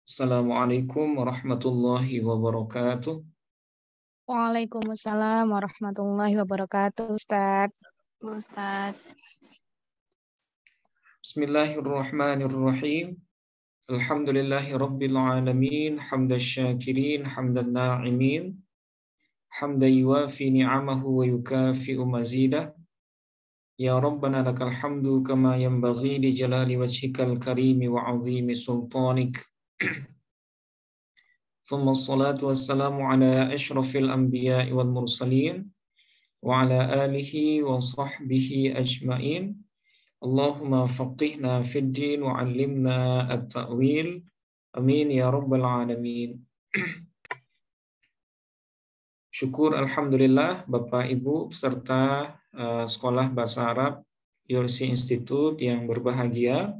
Assalamualaikum warahmatullahi wabarakatuh. Waalaikumsalam warahmatullahi wabarakatuh, Ustaz. Bismillahirrahmanirrahim. Alhamdulillahi rabbil alamin, hamdan syakirin, hamdan na'imin, hamdan yuwafi ni'amahu wa yukafi'u mazidah. Ya Rabbana lakal hamdu kama yanbaghi li jalali wajhikal karimi wa 'azimi sultanik. Thumma assalatu wassalamu ala asyrafil anbiya'i wal mursalin wa ala alihi wa sahbihi ajma'in. Allahumma faqihna fid din wa 'allimna at-ta'wil. Amin ya rabbal alamin. Syukur alhamdulillah Bapak Ibu peserta sekolah bahasa Arab Yorsi Institute yang berbahagia.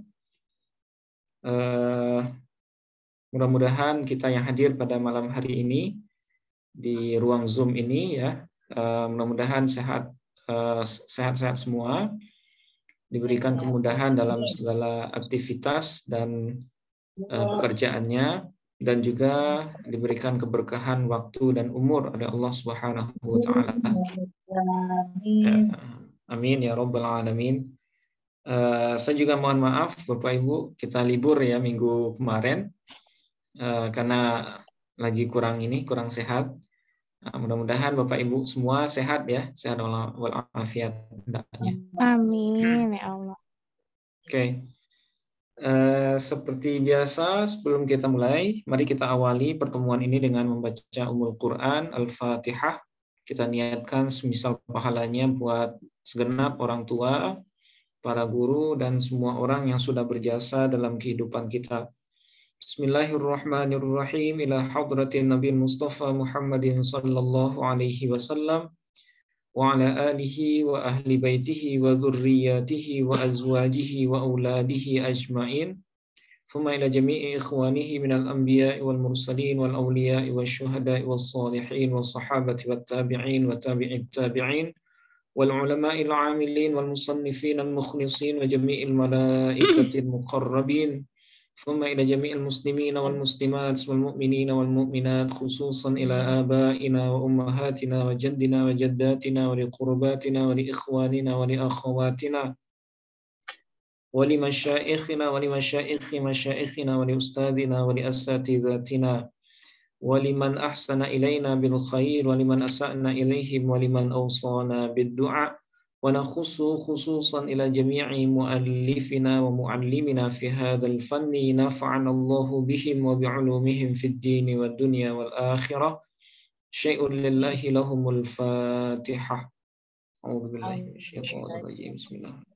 Mudah-mudahan kita yang hadir pada malam hari ini di ruang Zoom ini ya, mudah-mudahan sehat-sehat semua, diberikan kemudahan dalam segala aktivitas dan pekerjaannya, dan juga diberikan keberkahan waktu dan umur oleh Allah Subhanahu wa taala. Amin ya rabbal alamin. Saya juga mohon maaf Bapak Ibu, kita libur ya minggu kemarin karena lagi kurang sehat. Mudah-mudahan Bapak Ibu semua sehat ya, sehat walafiat hendaknya. Amin ya Allah. Oke. Seperti biasa, sebelum kita mulai, mari kita awali pertemuan ini dengan membaca Ummul Quran, Al-Fatihah. Kita niatkan semisal pahalanya buat segenap orang tua, para guru, dan semua orang yang sudah berjasa dalam kehidupan kita. Bismillahirrahmanirrahim. Ila hadratin Nabi Mustafa Muhammadin sallallahu alaihi wasallam wa ala alihi wa ahli baitihi wa dzurriyyatihi wa azwajihi wa auladihi ajma'in. Thumma ila jami'i ikhwanihi minal anbiya'i wal mursalin wal awliya'i wash syuhada'i was salihin was sahabati wat tabi'in wa tabi'it tabi'in wal ulama'il 'amilin wal musannifin al mukhlisin wa jami'il malaikatil muqarrabin. ثم إلى جميع المسلمين والمسلمات والمؤمنين والمؤمنات خصوصا إلى آبائنا وأمهاتنا وجدنا وجداتنا ولقرباتنا ولإخواننا ولأخواتنا ولمشائخنا ولمشائخ مشائخنا ولأستاذنا ولأساتذتنا ولمن أحسن إلينا بالخير ولمن أسأنا إليهم ولمن أوصانا بالدعاء ونخص خصوصا إلى جميع مؤلفنا ومعلمنا في هذا الفن نفعنا الله بهم وبعلومهم في الدين والدنيا والآخرة. شيء لله لهم الفاتحة. أعوذ بالله من الشيطان الرجيم. بسم الله.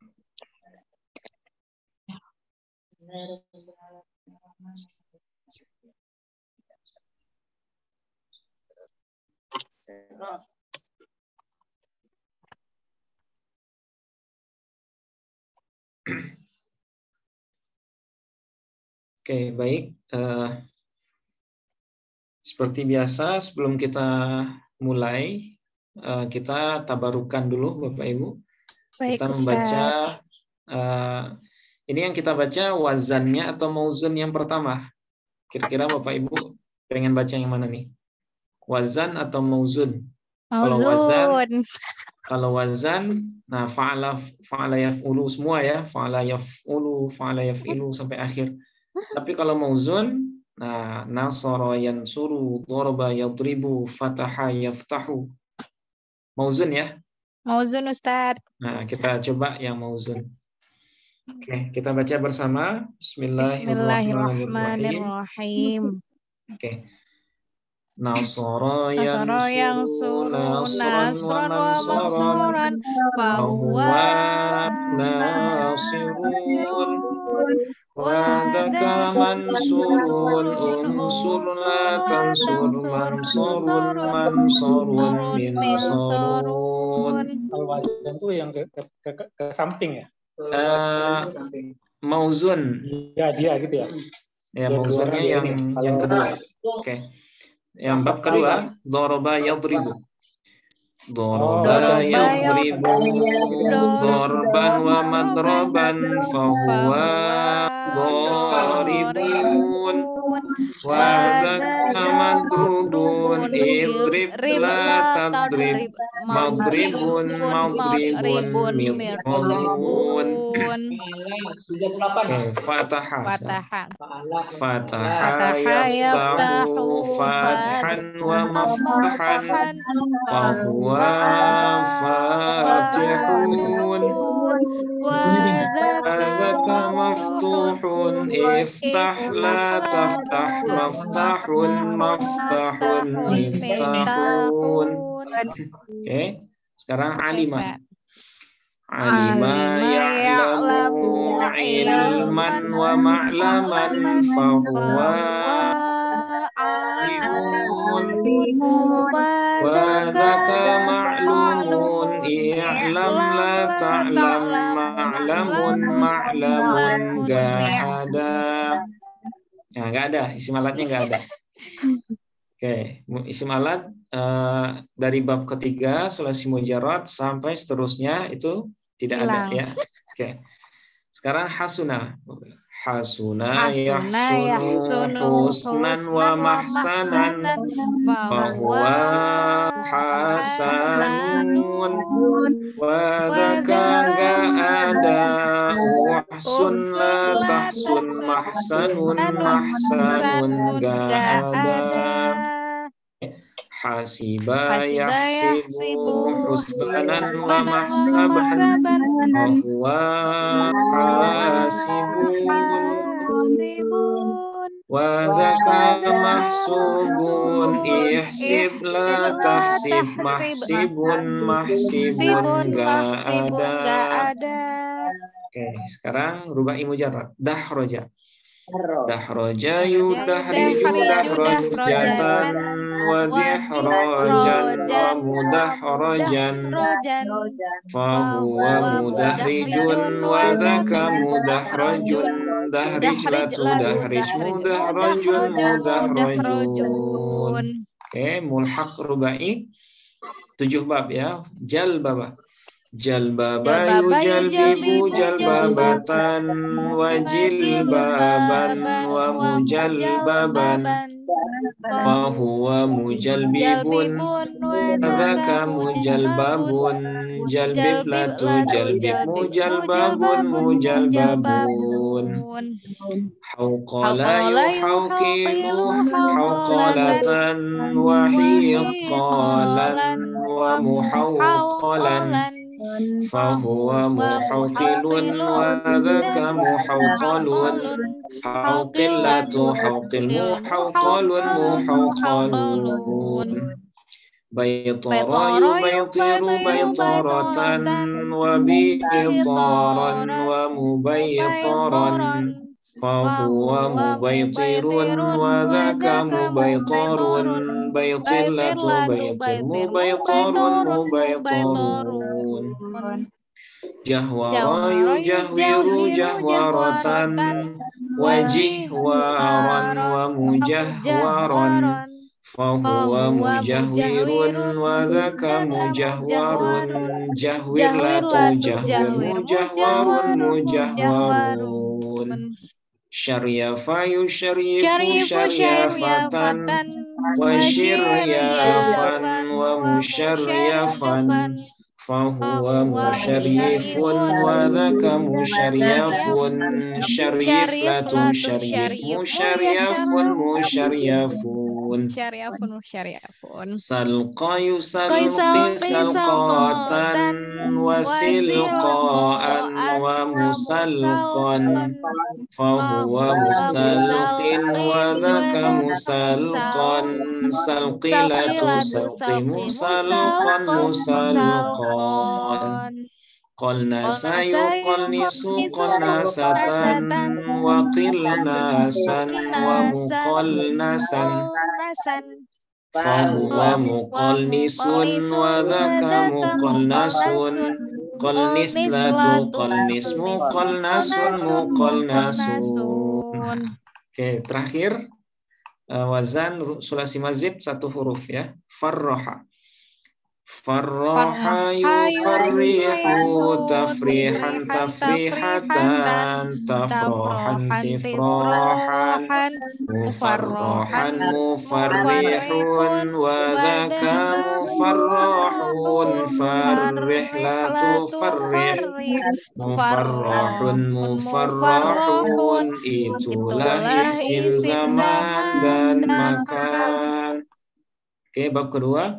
Oke, baik. Seperti biasa, sebelum kita mulai, kita tabarukan dulu, Bapak Ibu. Baik, Kita membaca, ini yang kita baca wazannya atau mauzun yang pertama. Kira-kira Bapak Ibu pengen baca yang mana nih? Wazan atau mauzun? Kalau wazan, nah fa'ala yaf'ulu semua ya, fa'ala yaf'ulu, fa'ala yaf'ilu sampai akhir. Tapi kalau mauzun, nah nasara yansuru, daraba yadribu, fataha yaftahu. Mauzun ya? Mauzun Ustaz. Nah, kita coba yang mauzun. Oke, kita baca bersama. Bismillahirrahmanirrahim. Oke. Nasara yansuru nasran wa mansuran fahuwa nasirun wadaka mansurun unsur la tansur mansurun minsarun. Kalau wazan itu yang ke samping ya? Mauzun. Ya, dia gitu ya. Ya, mauzunnya yang kedua. Oke. Yang bab kedua, daraba yadribu. Doroba Doroba yadribu dorban wa madroban fahuwa doribun wadaka madrubun idrib la tadrib madribun madribun mirrabun. Oke, Fatahah sekarang. Fatahah. Fataha yaftahu fathan wa maftahan fahuwa fatihun wadzaka maftuhun iftah la taftah maftahun maftahun miftahun. Oke, sekarang alimah. Alima ya'lamu ilman wa ma'laman fahuwa alimun wa dzaka ma'lumun i'lam la ta'lam ma'lamun ma'lamun gak ada. Nah, gak ada, isim alatnya gak ada. Oke, isim alat dari bab ketiga sulasi mujarrad sampai seterusnya itu tidak ada ya. Oke. Sekarang hasuna. Hasuna yahsunu husnan wa mahsanan fahuwa hasanun wa dzaka gak ada uhsun la tahsun mahsanun mahsanun gak ada. Hasiba yahsibu husbanan wa mahsaban fahuwa hasibun wa dzaka mahsubun ihsib la tahsib mahsibun mahsibun gak ada. Oke, sekarang rubai mujarrad. Dahroja. Dahroja yudahriju dahrojatan wa dihrojan wa mudahrojan fahuwa mudahrijun wa dzaka mudahrajun dahrij latu dahrij mudahrajun mudahrajun. Oke, mulhaq rubai 7 bab ya. Jalbaba. Jalbaba yujalbibu jalbabatan wa jilbaban wa mujalbaban fahuwa mujalbibun wa dzaka mujalbabun jalbib latu jalbib mujalbabun mujalbabun hauqala yuhauqilu hauqalatan wa hiqalan wa muhauqalan fahuwa muhauqilun wa dzaka muhauqalun hauqillatu hauqil muhauqalun muhauqalun baytara yubaytiru baytaratan wa bitaran wa mubaytaran fahuwa mubaytirun wa dzaka mubaytarun baytillatu baytir mubaytarun mubaytarun jahwara yujahwiru jahwaratan wa jihwaran wa mujahwaran fahuwa mujahwirun wa dzaka mujahwarun jahwir latu jahwir mujahwarun mujahwarun syaryafa yusyaryifu syaryafatan wa syiryafan wa musyaryafan fahuwa musyaryifun wa dzaka musyaryafun syarif latu syarif musyaryafun musyaryafun salqa yusalqi salqatan wa silqaan wa musalqan fahuwa musalqin wa dzaka musalqan salqilatu salqi musalqan musalqan qalnasa yuqalnisu qalnasatan wa qilnasan wa muqalnasan fahuwa muqalnisun wa dzaka muqalnasun qalnis latu qalnis muqalnasun muqalnasun. Oke, terakhir wazan sulasi mazid 1 huruf ya. Farroha. Farraha Farraha yufarrihu tafrihan tafrihatan tafrihatan tafrohan tafrohan tifrohan tifrohan mufarrohan mufarrohan mufarrihun wadhaka wadaka mufarrohun mufarrohun farrih la tufarrih farrih mufarrohun farrohun mufarrohun mufarrohun itulah itulah isim isim zaman zaman dan dan makan. Oke, bab kedua.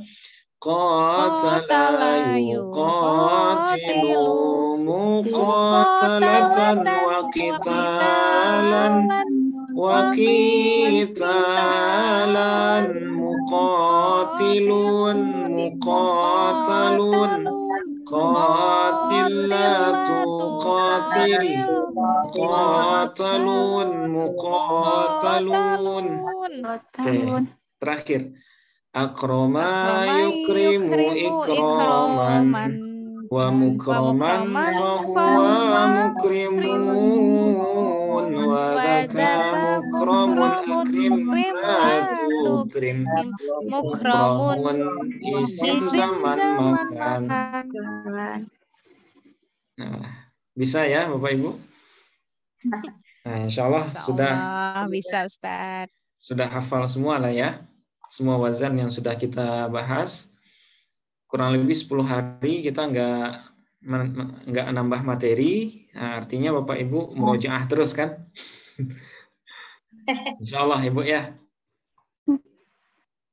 Qatala qatala yuqatilu yuqatilu muqatalatan muqatalatan wa wa qitalan qitalan wa wa qitalan qitalan muqatilun muqatalun muqatalun qatilatu qatilatu qatil qatil muqatalun muqatalun. Oke, terakhir. Akroma akrama yukrimu yukrimu ikroman ikroman wa wa mukroman mukroman fahuwa fahuwa mukrimun wa dhaka wadaka mukromun mukromun akrim akrim la la tukrim. tukrim mukromun Mukromun isim isim zaman zaman makan. makan. Nah, bisa ya Bapak Ibu? Nah, insya Allah Insyaallah bisa Ustaz. sudah hafal semua lah ya. Semua wazan yang sudah kita bahas. Kurang lebih 10 hari kita nggak nambah materi. Nah, artinya Bapak Ibu murojaah terus kan? Insya Allah Ibu ya.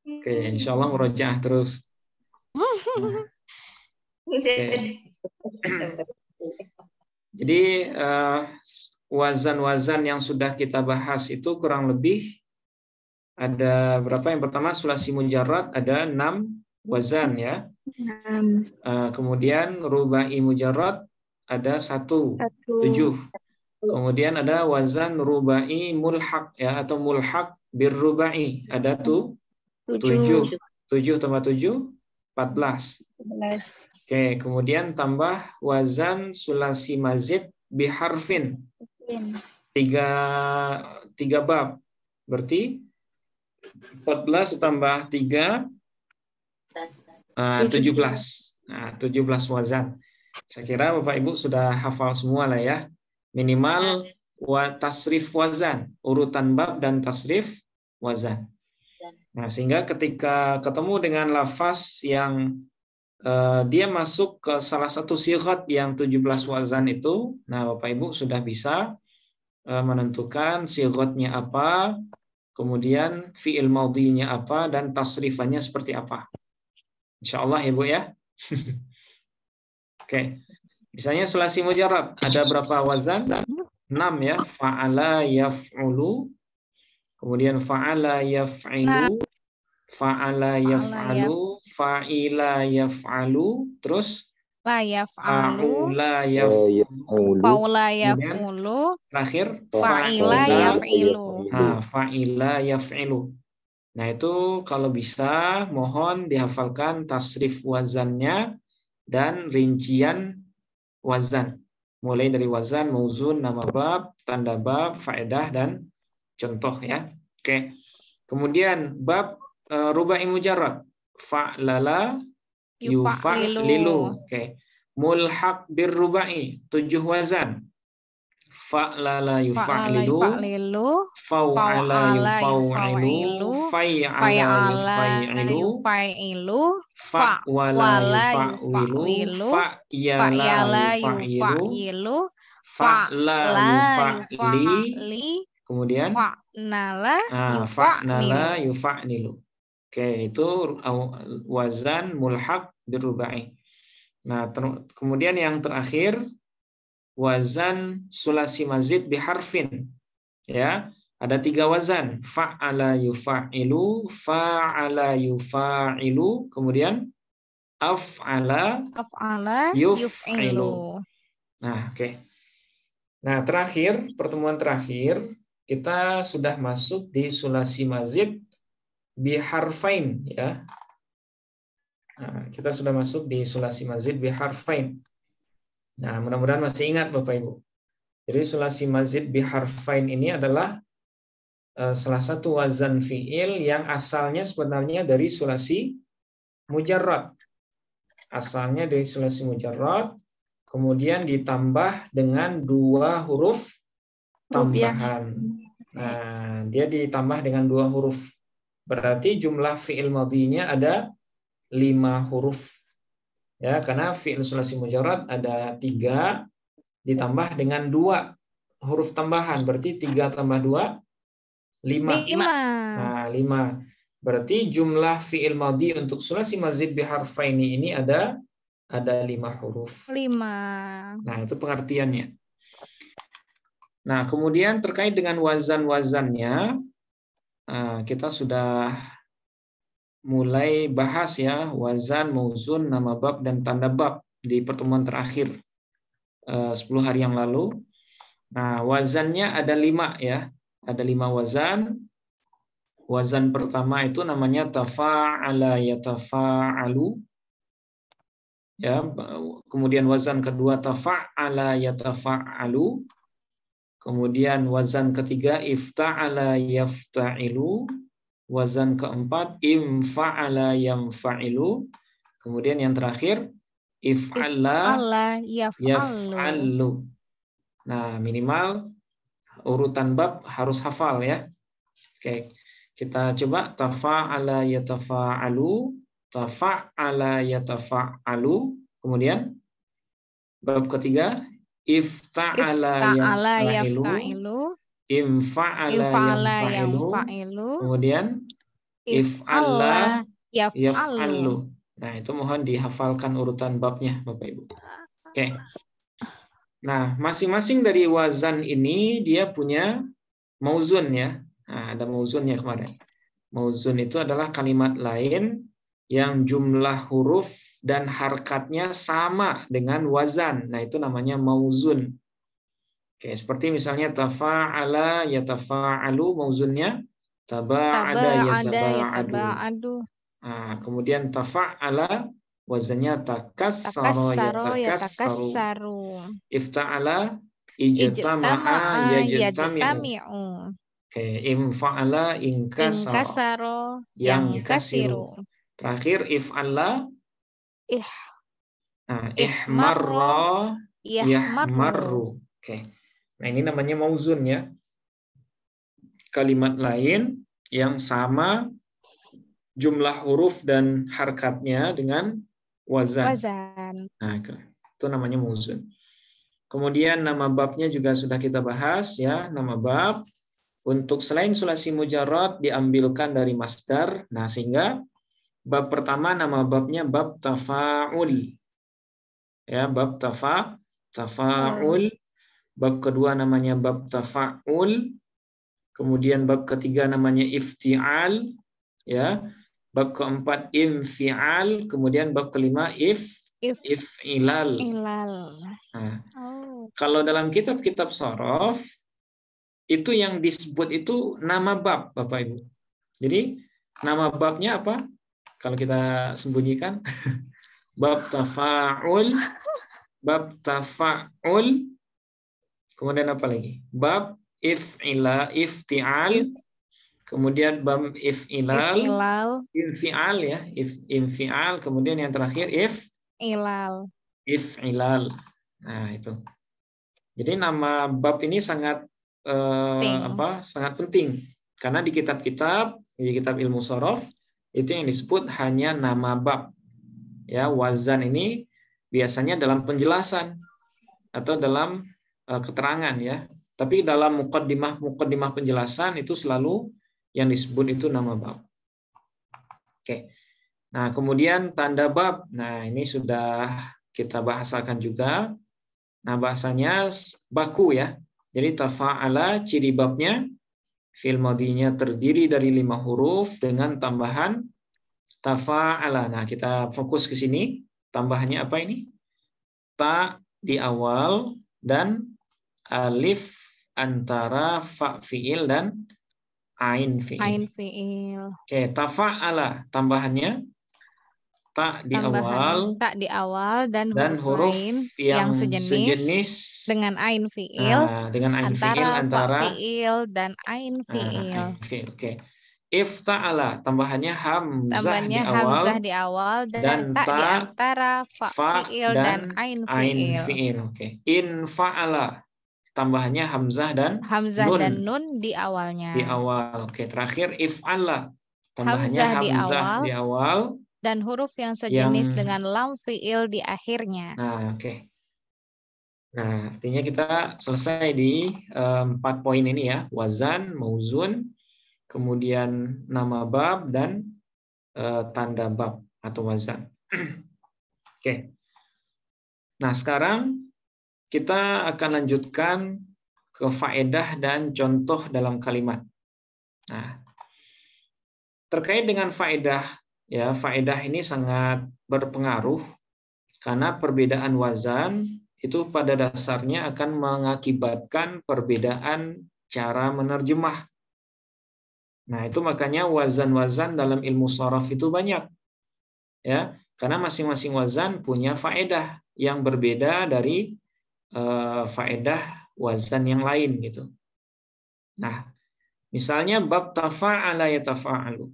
Oke, insya Allah murojaah terus. Nah, oke. Jadi wazan-wazan yang sudah kita bahas itu kurang lebih ada berapa? Yang pertama sulasi mujarrad ada 6 wazan ya. Kemudian rubai mujarrad ada 1, 7. Kemudian ada wazan rubai mulhaq ya atau mulhaq birrubai ada 7. 7 tambah 7 14. Oke, kemudian tambah wazan sulasi mazid biharfin. 3 bab. Berarti 14 tambah 3 17. Nah, 17 wazan. Saya kira Bapak Ibu sudah hafal semua lah ya. Minimal tasrif wazan, urutan bab dan tasrif wazan. Nah, sehingga ketika ketemu dengan lafaz yang dia masuk ke salah satu sighat yang 17 wazan itu, nah Bapak Ibu sudah bisa menentukan sighatnya apa, kemudian fi'il maudhinya apa, dan tasrifannya seperti apa. Insya Allah ya Bu ya. Oke. Misalnya sulasi mujarrad ada berapa wazan? 6 ya. Fa'ala yaf'ulu, kemudian fa'ala yaf'ilu, fa'ala yaf'alu, fa'ila yaf'alu, terus La yaf'alu, fa'ula yaf'ulu, faula kemudian yaf'ulu, terakhir fa'ila yaf'ilu. fa'ila yaf'ilu. Nah, itu kalau bisa mohon dihafalkan tasrif wazannya dan rincian wazan. Mulai dari wazan, mauzun, nama bab, tanda bab, faedah, dan contoh ya. Oke. Kemudian bab rubai mujarrad. Fa'lala yufa'lilu. Oke. Mulhaq birrubai, 7 wazan. Fa'lala yufa'lilu, fa'ala yufa'lilu, fa'ala yufa'lilu, fa'wala yufa'lilu, fa'yala yufa'lilu, fa'la yufa'li, kemudian fa'nala yufa'lilu. Oke, itu wazan mulhaq birrubai. Nah, kemudian yang terakhir wazan sulasi mazid biharfin. Ya, ada 3 wazan. Fa'ala yufa'ilu, fa'ala yufa'ilu, kemudian af'ala yuf'ilu. Nah, oke. Nah, pertemuan terakhir kita sudah masuk di sulasi mazid biharfain ya. Nah, kita sudah masuk di sulasi mazid biharfain. Nah, mudah-mudahan masih ingat Bapak Ibu. Jadi sulasi mazid biharfain ini adalah salah satu wazan fi'il yang asalnya sebenarnya dari sulasi mujarrad. Asalnya dari sulasi mujarrad, kemudian ditambah dengan 2 huruf tambahan. Nah, dia ditambah dengan 2 huruf. Berarti jumlah fi'il madhinya ada 5 huruf. Ya, karena fi'il sulasi mujarrad ada 3 ditambah dengan 2 huruf tambahan. Berarti 3 tambah 2, 5. 5. Nah, 5. Berarti jumlah fi'il madhi untuk sulasi mazid biharfaini ini ada 5 huruf. 5. Nah, itu pengertiannya. Nah, kemudian terkait dengan wazan-wazannya, kita sudah mulai bahas ya, wazan, mauzun, nama bab, dan tanda bab di pertemuan terakhir 10 hari yang lalu. Nah, wazannya ada 5 ya. Ada 5 wazan. Wazan pertama itu namanya tafa'ala yatafa'alu. Ya, kemudian wazan kedua tafa'ala yatafa'alu. Kemudian wazan ketiga ifta'ala yafta'ilu. Wazan keempat imfa'ala yamfa'ilu. Kemudian yang terakhir if'ala yaf'alu. Nah, minimal urutan bab harus hafal ya. Oke, kita coba tafa'ala yatafa'alu, tafa'ala yatafa'alu. Kemudian bab ketiga ifta'ala yafta'ilu, imfa'ala yamfa'ilu. Kemudian if'ala yaf'alu. Nah, itu mohon dihafalkan urutan babnya Bapak Ibu. Oke. Nah, masing-masing dari wazan ini dia punya mauzun ya. Nah, ada mauzunnya kemarin. Mauzun itu adalah kalimat lain yang jumlah huruf dan harkatnya sama dengan wazan. Nah, itu namanya mauzun. Oke, seperti misalnya tafa'ala yatafa'alu, mauzunnya taba'ada yataba'adu. Nah, kemudian tafa'ala wazannya takassara yatakassaru. Ifta'ala ijtama'a yajtami'u. Oke, imfa'ala inkasara yankasiru. Terakhir if'ala ihmarra yahmarru. Oke. Nah, ini namanya mauzun ya. Kalimat lain yang sama jumlah huruf dan harkatnya dengan wazan. Nah, itu namanya mauzun. Kemudian nama babnya juga sudah kita bahas ya. Nama bab untuk selain sulasi mujarrad diambilkan dari masdar. Nah, sehingga bab pertama nama babnya bab tafa'ul. Ya, bab tafa'ul. Bab kedua namanya bab tafa'ul. Kemudian bab ketiga namanya ifti'al. Ya. Bab keempat infi'al. Kemudian bab kelima if'ilal. Nah, kalau dalam kitab-kitab shorof itu yang disebut itu nama bab, Bapak Ibu. Jadi nama babnya apa? Kalau kita sembunyikan, bab tafa'ul, kemudian apa lagi? Bab ifti'al, kemudian bab if'ilal, infi'al ya, infi'al, kemudian yang terakhir if'ilal. Nah, itu. Jadi nama bab ini sangat sangat penting karena di kitab-kitab, di kitab ilmu shorof itu yang disebut hanya nama bab. Ya, wazan ini biasanya dalam penjelasan atau dalam keterangan ya. Tapi dalam muqaddimah penjelasan itu selalu yang disebut itu nama bab. Oke. Nah, kemudian tanda bab. Nah, ini sudah kita bahasakan juga. Nah, bahasanya baku ya. Jadi tafa'ala ciri babnya fi'il madhinya terdiri dari 5 huruf dengan tambahan tafa'ala. Nah, kita fokus ke sini. Tambahannya apa ini? Ta di awal dan alif antara fa fi'il dan ain fi'il. Oke, tafa'ala tambahannya ta di awal dan huruf yang sejenis dengan ain fi'il antara fa fi'il dan ain fi'il. Oke. Ifta'ala, tambahannya hamzah Tambahnya di awal hamzah di awal dan ta di antara fa fiil dan ain fiil. fiil. Oke. Infa'ala, tambahannya hamzah dan Hamzah nun dan nun di awalnya. di awal. Oke, terakhir if'ala, tambahannya Hamzah hamzah di di awal dan huruf yang sejenis yang dengan lam fiil di akhirnya. Nah, oke. Nah, artinya kita selesai di 4 poin ini ya. Wazan, mauzun, kemudian nama bab, dan tanda bab atau wazan. Oke. Nah, sekarang kita akan lanjutkan ke faedah dan contoh dalam kalimat. Nah, terkait dengan faedah, ya, faedah ini sangat berpengaruh karena perbedaan wazan itu pada dasarnya akan mengakibatkan perbedaan cara menerjemah. Nah, itu makanya wazan-wazan dalam ilmu sharaf itu banyak. Ya, karena masing-masing wazan punya faedah yang berbeda dari faedah wazan yang lain gitu. Nah, misalnya bab tafa'ala yatafa'alu.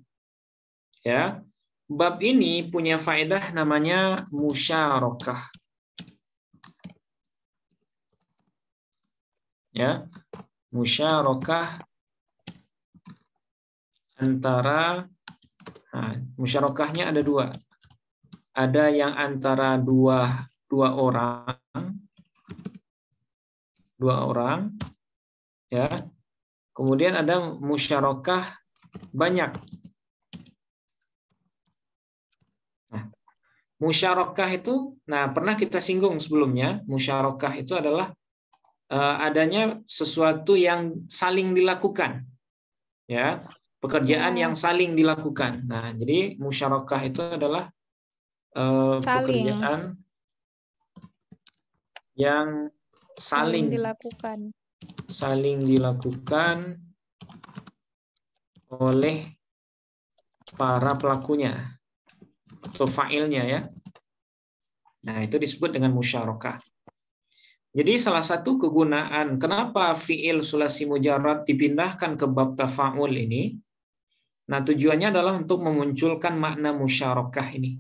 Ya. Bab ini punya faedah namanya musyarakah. Ya. Musyarakah antara musyarakahnya ada dua. Ada yang antara dua orang, ya. Kemudian ada musyarakah banyak. Nah, musyarakah itu, pernah kita singgung sebelumnya. Musyarakah itu adalah adanya sesuatu yang saling dilakukan, ya, pekerjaan yang saling dilakukan. Nah, jadi musyarakah itu adalah pekerjaan yang saling dilakukan oleh para pelakunya atau fa'ilnya, ya. Nah, itu disebut dengan musyarakah. Jadi salah satu kegunaan kenapa fi'il sulasi mujarrad dipindahkan ke bab tafa'ul ini, nah tujuannya adalah untuk memunculkan makna musyarakah ini.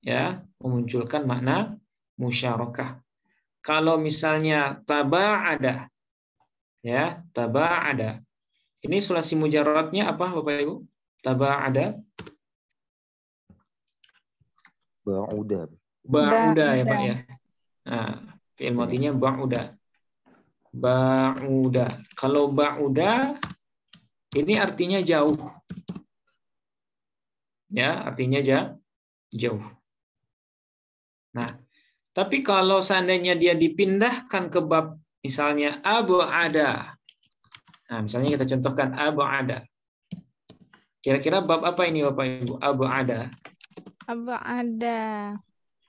Ya, memunculkan makna musyarakah. Kalau misalnya taba'ada, ya, taba'ada. Ini sulasi mujarradnya apa, Bapak Ibu? Taba'ada. Ba'uda. Ba'uda ya, Pak ya. Nah, fi'il madhinya ba'uda. Ba'uda. Kalau ba'uda ini artinya jauh. Ya, artinya jauh. Nah, tapi kalau seandainya dia dipindahkan ke bab misalnya ab'ada. Nah, misalnya kita contohkan ab'ada. Kira-kira bab apa ini Bapak Ibu? Ab'ada. Ab'ada.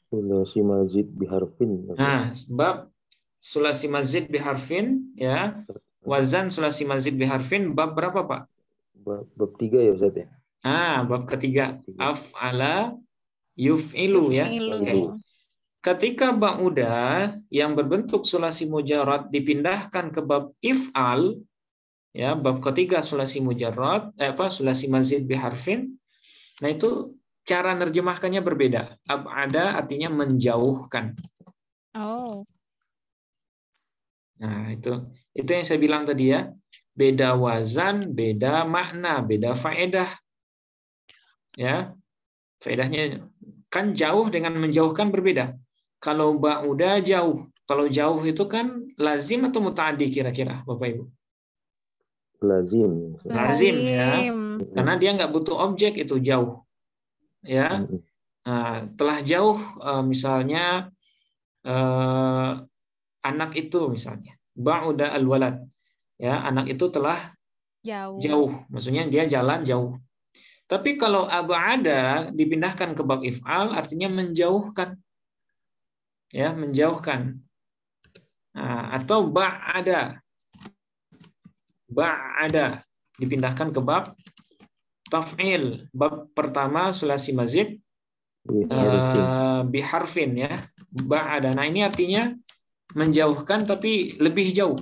Sulasi mazid biharfin. Nah, bab sulasi mazid biharfin, ya. Wazan sulasi mazid biharfin bab berapa, Pak? Bab 3 ya Ustaz ya? Bab ketiga. Af'ala yuf'ilu, ya. Okay. Ketika ba'uda yang berbentuk sulasi mujarrad dipindahkan ke bab if'al, ya, bab ketiga sulasi mujarrad, sulasi mazid biharfin. Nah, itu cara nerjemahkannya berbeda. Ab'ada artinya menjauhkan. Oh. Nah, itu yang saya bilang tadi, ya. Beda wazan, beda makna, beda faedah. Ya. Faedahnya kan jauh dengan menjauhkan berbeda. Kalau ba'uda jauh. Kalau jauh itu kan lazim atau muta'addi kira-kira, Bapak Ibu? Lazim. Lazim, ya. Karena dia nggak butuh objek, itu jauh. Ya. Nah, telah jauh misalnya anak itu misalnya. Ba'uda al-walad. Ya, anak itu telah jauh. Maksudnya dia jalan jauh. Tapi kalau ab'ada dipindahkan ke bab if'al artinya menjauhkan. Ya, menjauhkan. Nah, atau ba'ada. Ba'ada dipindahkan ke bab taf'il. Bab pertama sulasi mazid biharfin, ya. Ba'ada. Nah, ini artinya menjauhkan tapi lebih jauh.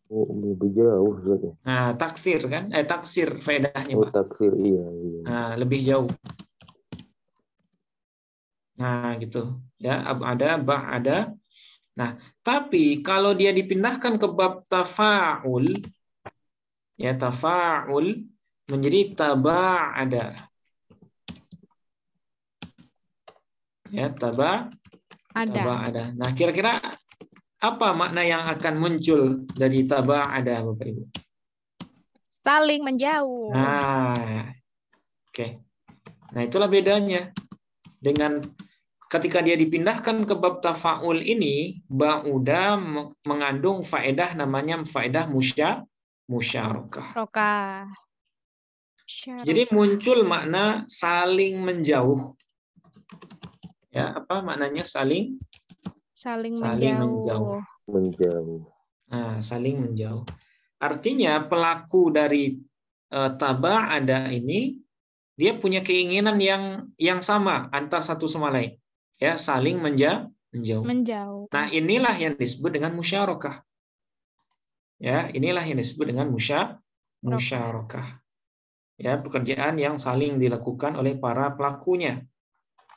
Oh, lebih jauh Ustaz ya. Nah, takfir kan? Taksir faedahnya, Oh, Pak. takfir, iya, iya. Nah, lebih jauh. Nah, gitu. Ya, ada, ba'ada. Nah, tapi kalau dia dipindahkan ke bab tafa'ul, ya tafa'ul menjadi taba'ada. Ya, taba'ada. Nah, kira-kira apa makna yang akan muncul dari taba'ada, Bapak Ibu? Saling menjauh. Nah, oke. Nah, itulah bedanya dengan ketika dia dipindahkan ke bab tafa'ul ini, ba'uda mengandung faedah namanya faedah musyarakah. Rokah. Jadi muncul makna saling menjauh. Ya, apa maknanya saling menjauh. Menjauh. Nah, saling menjauh. Artinya pelaku dari taba'ada ini dia punya keinginan yang sama antar satu sama lain. Ya, saling menjauh. Nah, inilah yang disebut dengan musyarakah. Ya, inilah yang disebut dengan musyarakah. Ya, pekerjaan yang saling dilakukan oleh para pelakunya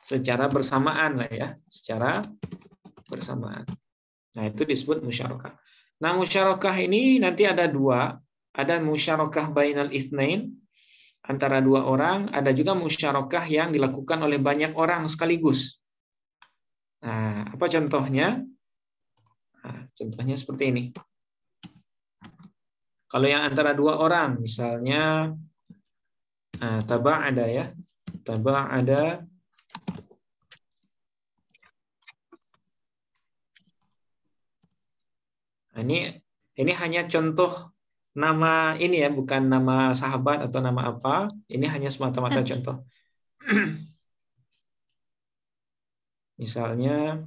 secara bersamaan lah ya, secara bersamaan. Nah, itu disebut musyarakah. Nah, musyarakah ini nanti ada dua, ada musyarakah bainal itsnain antara dua orang, ada juga musyarakah yang dilakukan oleh banyak orang sekaligus. Nah, apa contohnya? Nah, contohnya seperti ini. Kalau yang antara dua orang, misalnya taba'ada ya, taba'ada. Nah, ini hanya contoh nama ini ya, bukan nama sahabat atau nama apa. Ini hanya semata-mata contoh. Misalnya,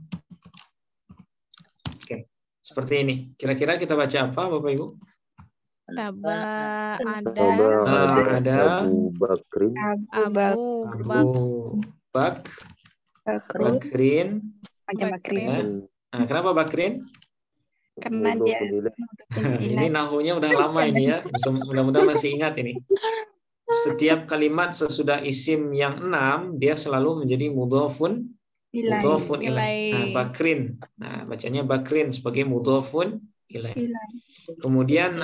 oke, seperti ini. Kira-kira kita baca apa, Bapak Ibu? Ada Abu Bakrin. Bakrin. Ya. Nah, kenapa Bakrin? Karena dia ini nahunya udah lama ini ya. Mudah-mudahan masih ingat ini. Setiap kalimat sesudah isim yang 6 dia selalu menjadi mudhofun ilaih. Nah, Bakrin. Nah, bacanya Bakrin sebagai mudhofun ilaih. Kemudian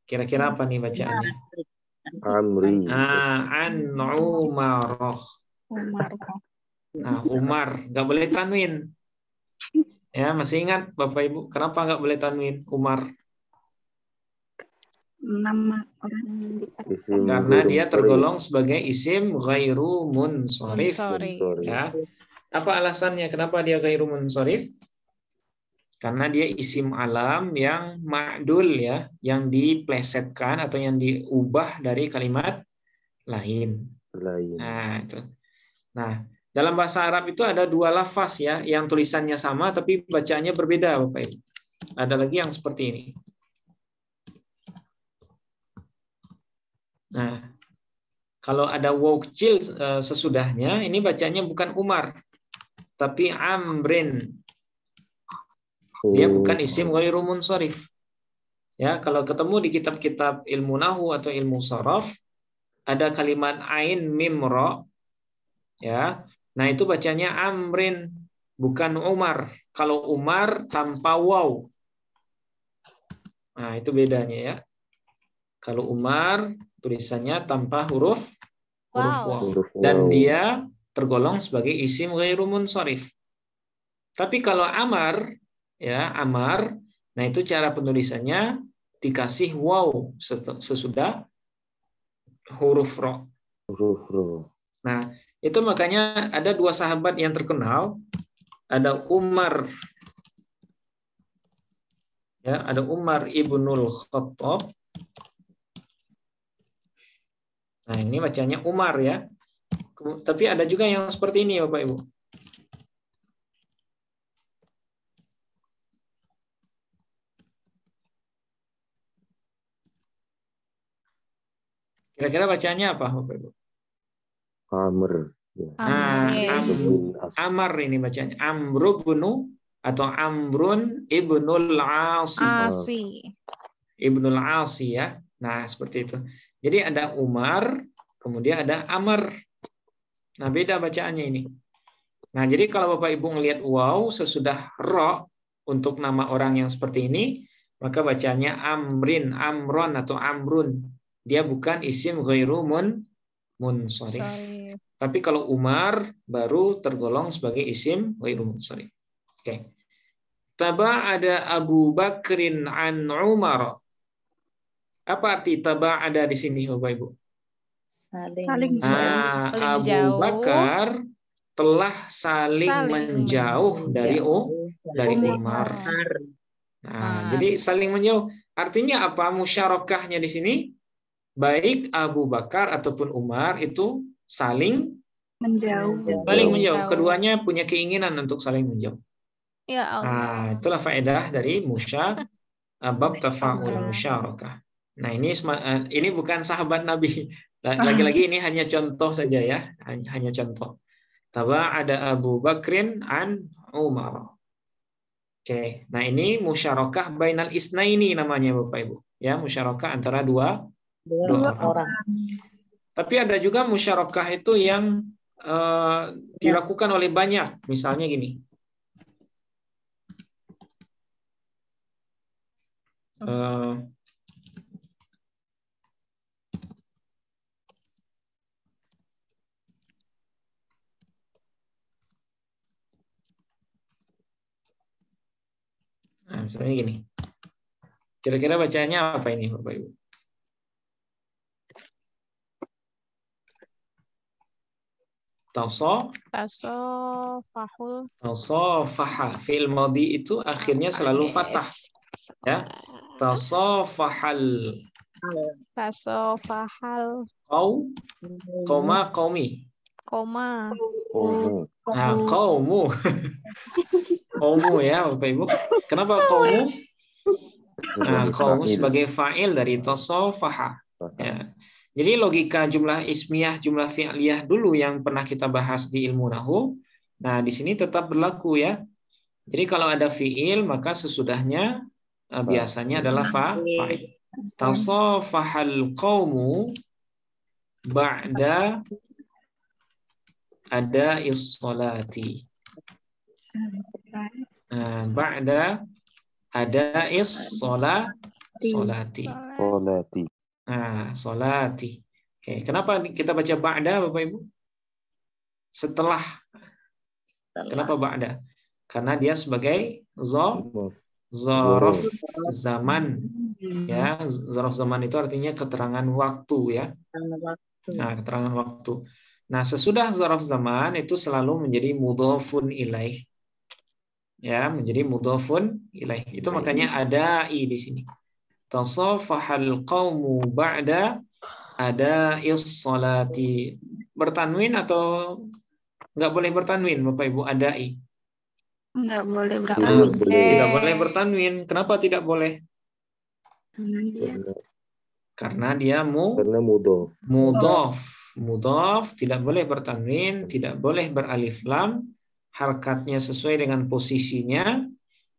kira-kira apa nih bacaannya? Amri. An Umaroh. Nah, Umar, nggak boleh tanwin. Ya, masih ingat Bapak Ibu, kenapa nggak boleh tanwin Umar? nama orang Karena dia tergolong sebagai isim ghairu munsharif. Ya. Apa alasannya kenapa dia ghairu munsharif? Karena dia isim alam yang ma'dul ya, yang diplesetkan atau yang diubah dari kalimat lain. Nah, itu. Nah, dalam bahasa Arab itu ada dua lafaz ya, yang tulisannya sama tapi bacaannya berbeda, Bapak Ibu. Ada lagi yang seperti ini. Nah, kalau ada waw kecil sesudahnya, ini bacanya bukan Umar, tapi Amrin. Dia bukan isim ghairu munsharif. Ya, kalau ketemu di kitab-kitab ilmu nahu atau ilmu sharaf, ada kalimat ain mim ra, ya. Nah, itu bacanya Amrin, bukan Umar. Kalau Umar tanpa waw. Nah, itu bedanya ya. Kalau Umar tulisannya tanpa huruf waw. Dan dia tergolong sebagai isim ghairu munsharif. Tapi kalau Amar, ya Amar, nah itu cara penulisannya dikasih waw sesudah huruf ro. Nah, itu makanya ada dua sahabat yang terkenal, ada Umar, ya ada Umar ibnul Khattab. Nah, ini bacanya Umar ya. Tapi ada juga yang seperti ini Bapak Ibu. Kira-kira bacanya apa Bapak Ibu? Amr. Nah, Amar ini bacanya. Amru bunu atau Amrun ibnul Asi. Asi. Ibnul Asi ya. Nah, seperti itu. Jadi ada Umar, kemudian ada Amr. Nah, beda bacaannya ini. Nah, jadi kalau Bapak Ibu ngelihat waw sesudah ro untuk nama orang yang seperti ini, maka bacanya Amrin, Amron atau Amrun. Dia bukan isim ghairu munsharif. Tapi kalau Umar baru tergolong sebagai isim ghairu munsharif. Oke. Taba ada Abu Bakrin an Umar. Apa arti taba ada di sini Bapak Ibu? Saling Abu Bakar telah saling menjauh dari Umar. Nah, jadi saling menjauh. Artinya apa? Musyarakahnya di sini baik Abu Bakar ataupun Umar itu saling menjauh. Saling menjauh. Keduanya punya keinginan untuk saling menjauh. Ya Allah. Nah, itulah faedah dari bab tafa'ul musyarakah. Nah, ini bukan sahabat Nabi. Lagi-lagi ini hanya contoh saja ya, hanya contoh. Taba ada Abu Bakrin an Umar. Oke, nah ini musyarakah bainal isnaini namanya Bapak Ibu. Ya, musyarakah antara dua orang. Tapi ada juga musyarakah itu yang dilakukan oleh banyak. Misalnya gini. Nah, misalnya gini. Kira-kira bacanya apa ini Bapak Ibu? Tasafaha. Fi'il madhi itu akhirnya selalu fathah. Ya. Tasafahal. Qaumi. Nah, qaumu. Qaumu ya Bapak Ibu. Kenapa qaumu? Nah, qaumu sebagai fa'il dari tasafaha. Ya. Jadi logika jumlah ismiyah, jumlah fi'liyah dulu yang pernah kita bahas di ilmu nahwu. Nah, di sini tetap berlaku ya. Jadi kalau ada fi'il maka sesudahnya biasanya adalah fa'il. Tasafahal qaumu ba'da ada is-salati. Ba'da ada is-salati. Nah, salati. Oke, kenapa kita baca ba'da Bapak Ibu? Setelah. Kenapa ba'da? Karena dia sebagai zaraf zaman. Ya, zaraf zaman itu artinya keterangan waktu ya. Nah, keterangan waktu. Nah, sesudah zaraf zaman itu selalu menjadi mudhafun ilaih. Ya, menjadi mudhafun ilaih. Itu makanya ada i di sini. Tasafahal qaumu ba'da ada is-salati. Bertanwin atau nggak boleh bertanwin Bapak Ibu adai? Nggak boleh Tidak boleh bertanwin. Kenapa tidak boleh? Karena dia mudhaf, tidak boleh bertanwin, tidak boleh beralif lam, harakatnya sesuai dengan posisinya.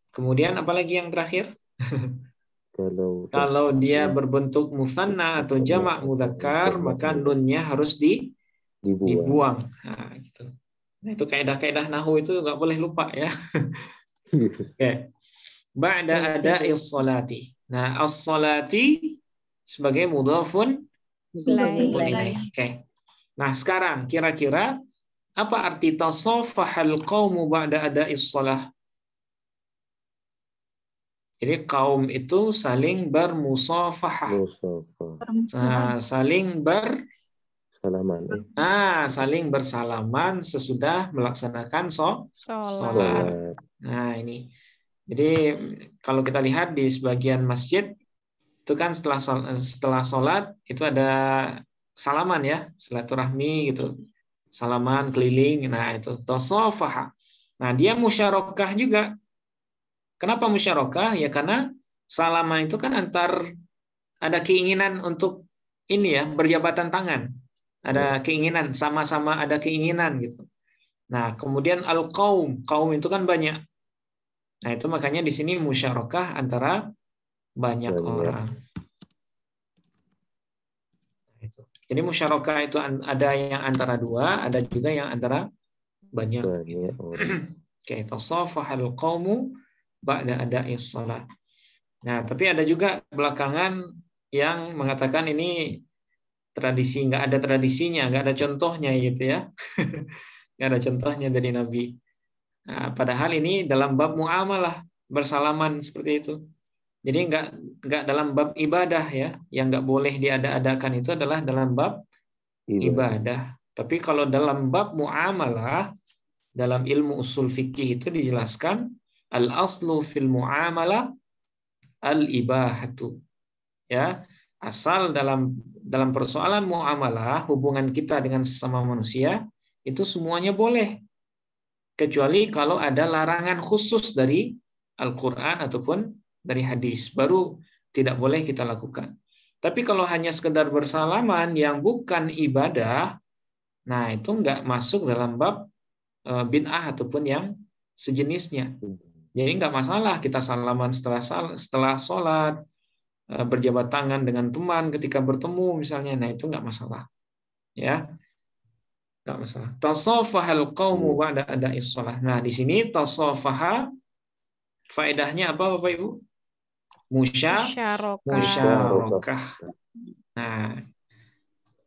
Kemudian apalagi yang terakhir? Kalau dia berbentuk musanna atau jamak mudzakkar, maka nunnya harus dibuang. Nah, gitu. Nah, itu kaidah-kaidah nahwu itu nggak boleh lupa ya. Oke. Ba'da ada is-salati. Nah, as-salati sebagai mudhafun ilaih. Oke. Nah, sekarang kira-kira apa arti tasafahal qaumu ba'da ada is-salah? Jadi kaum itu saling bermusafahah. Saling saling bersalaman sesudah melaksanakan sholat. Nah, ini. Jadi kalau kita lihat di sebagian masjid itu kan setelah sholat itu ada salaman ya, silaturahmi gitu. Salaman keliling. Nah, itu tasafahah. Nah, dia musyarakah juga. Kenapa musyarakah? Ya karena salaman itu kan ada keinginan untuk ini ya, berjabatan tangan. Ada keinginan, sama-sama ada keinginan gitu. Nah, kemudian al-qaum, kaum itu kan banyak. Nah, itu makanya di sini musyarakah antara banyak orang. Jadi musyarakah itu ada yang antara dua, ada juga yang antara banyak. Oke, tasafahal qaumu ba'da ada'is shalah. Nah, tapi ada juga belakangan yang mengatakan ini tradisi, nggak ada tradisinya, nggak ada contohnya gitu ya. Nggak ada contohnya dari Nabi. Nah, padahal ini dalam bab muamalah, bersalaman seperti itu. Jadi nggak dalam bab ibadah ya, yang nggak boleh diada-adakan itu adalah dalam bab ibadah. Tapi kalau dalam bab muamalah, dalam ilmu usul fikih itu dijelaskan al-aslu fil muamalah al-ibahatu. Ya, asal dalam persoalan muamalah, hubungan kita dengan sesama manusia itu semuanya boleh. Kecuali kalau ada larangan khusus dari Al-Qur'an ataupun dari hadis, baru tidak boleh kita lakukan. Tapi kalau hanya sekedar bersalaman yang bukan ibadah, nah itu nggak masuk dalam bab bid'ah ataupun yang sejenisnya. Jadi nggak masalah kita salaman setelah sholat, berjabat tangan dengan teman ketika bertemu misalnya, nah itu nggak masalah. Ya, nggak masalah. Tasafahal qaumu ba'da ada'is shalah. Nah di sini tasafaha faedahnya apa Bapak Ibu? Musyarakah. Nah,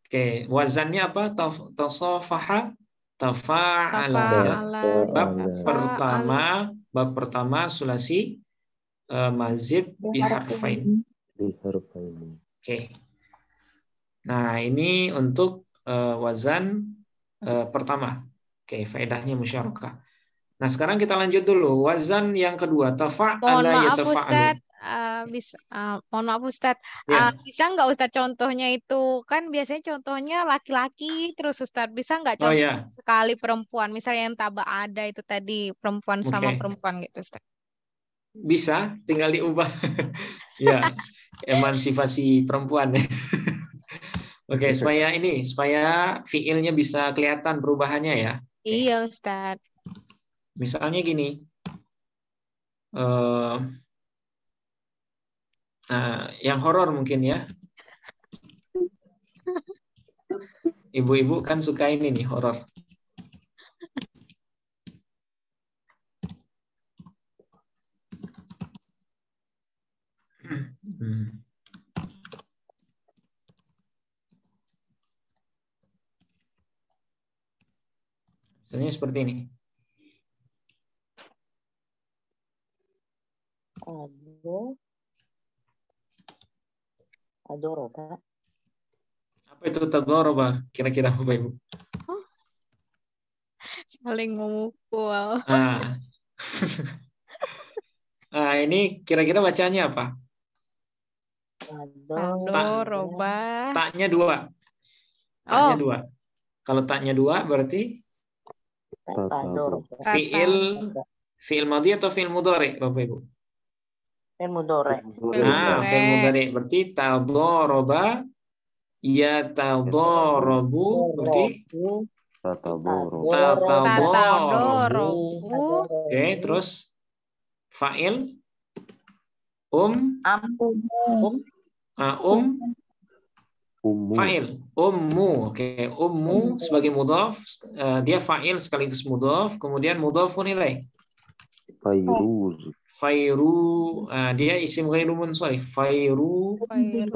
oke, wazannya apa? Tasafaha, tafa'ala. Bab pertama sulasi mazid biharfain. Oke. Nah, ini untuk wazan pertama. Oke, faedahnya musyarakah. Nah, sekarang kita lanjut dulu. Wazan yang kedua, tafa'ala yatafa'alu. Mohon maaf Ustadz, bisa nggak Ustadz contohnya itu? Kan biasanya contohnya laki-laki terus Ustadz. Bisa nggak contoh sekali perempuan? Misalnya yang tabak ada itu tadi, perempuan sama perempuan gitu Ustadz. Bisa, tinggal diubah. Ya, emansipasi perempuan. Oke, supaya fiilnya bisa kelihatan perubahannya ya. Iya Ustadz. Misalnya gini, yang horor mungkin ya. Ibu-ibu kan suka ini nih, horor. Misalnya seperti ini. Tadoroba. Apa itu tadoroba? Kira-kira Bapak Ibu? Saling memukul. Nah, ini kira-kira bacanya apa? Tadoroba. Taknya dua. Taknya dua. Kalau taknya dua berarti fiil madhi atau fiil mudhari, Bapak Ibu? Fiil mudhari. Fiil mudhari berarti tadoroba, ya tadorobu berarti tatadorobu. Oke, terus fa'il fa'il ummu. Oke, ummu sebagai mudhaf, dia fa'il sekaligus mudhaf, kemudian mudhafun ilaih. Fairu, dia isim ghairu munsharif. Fairuza.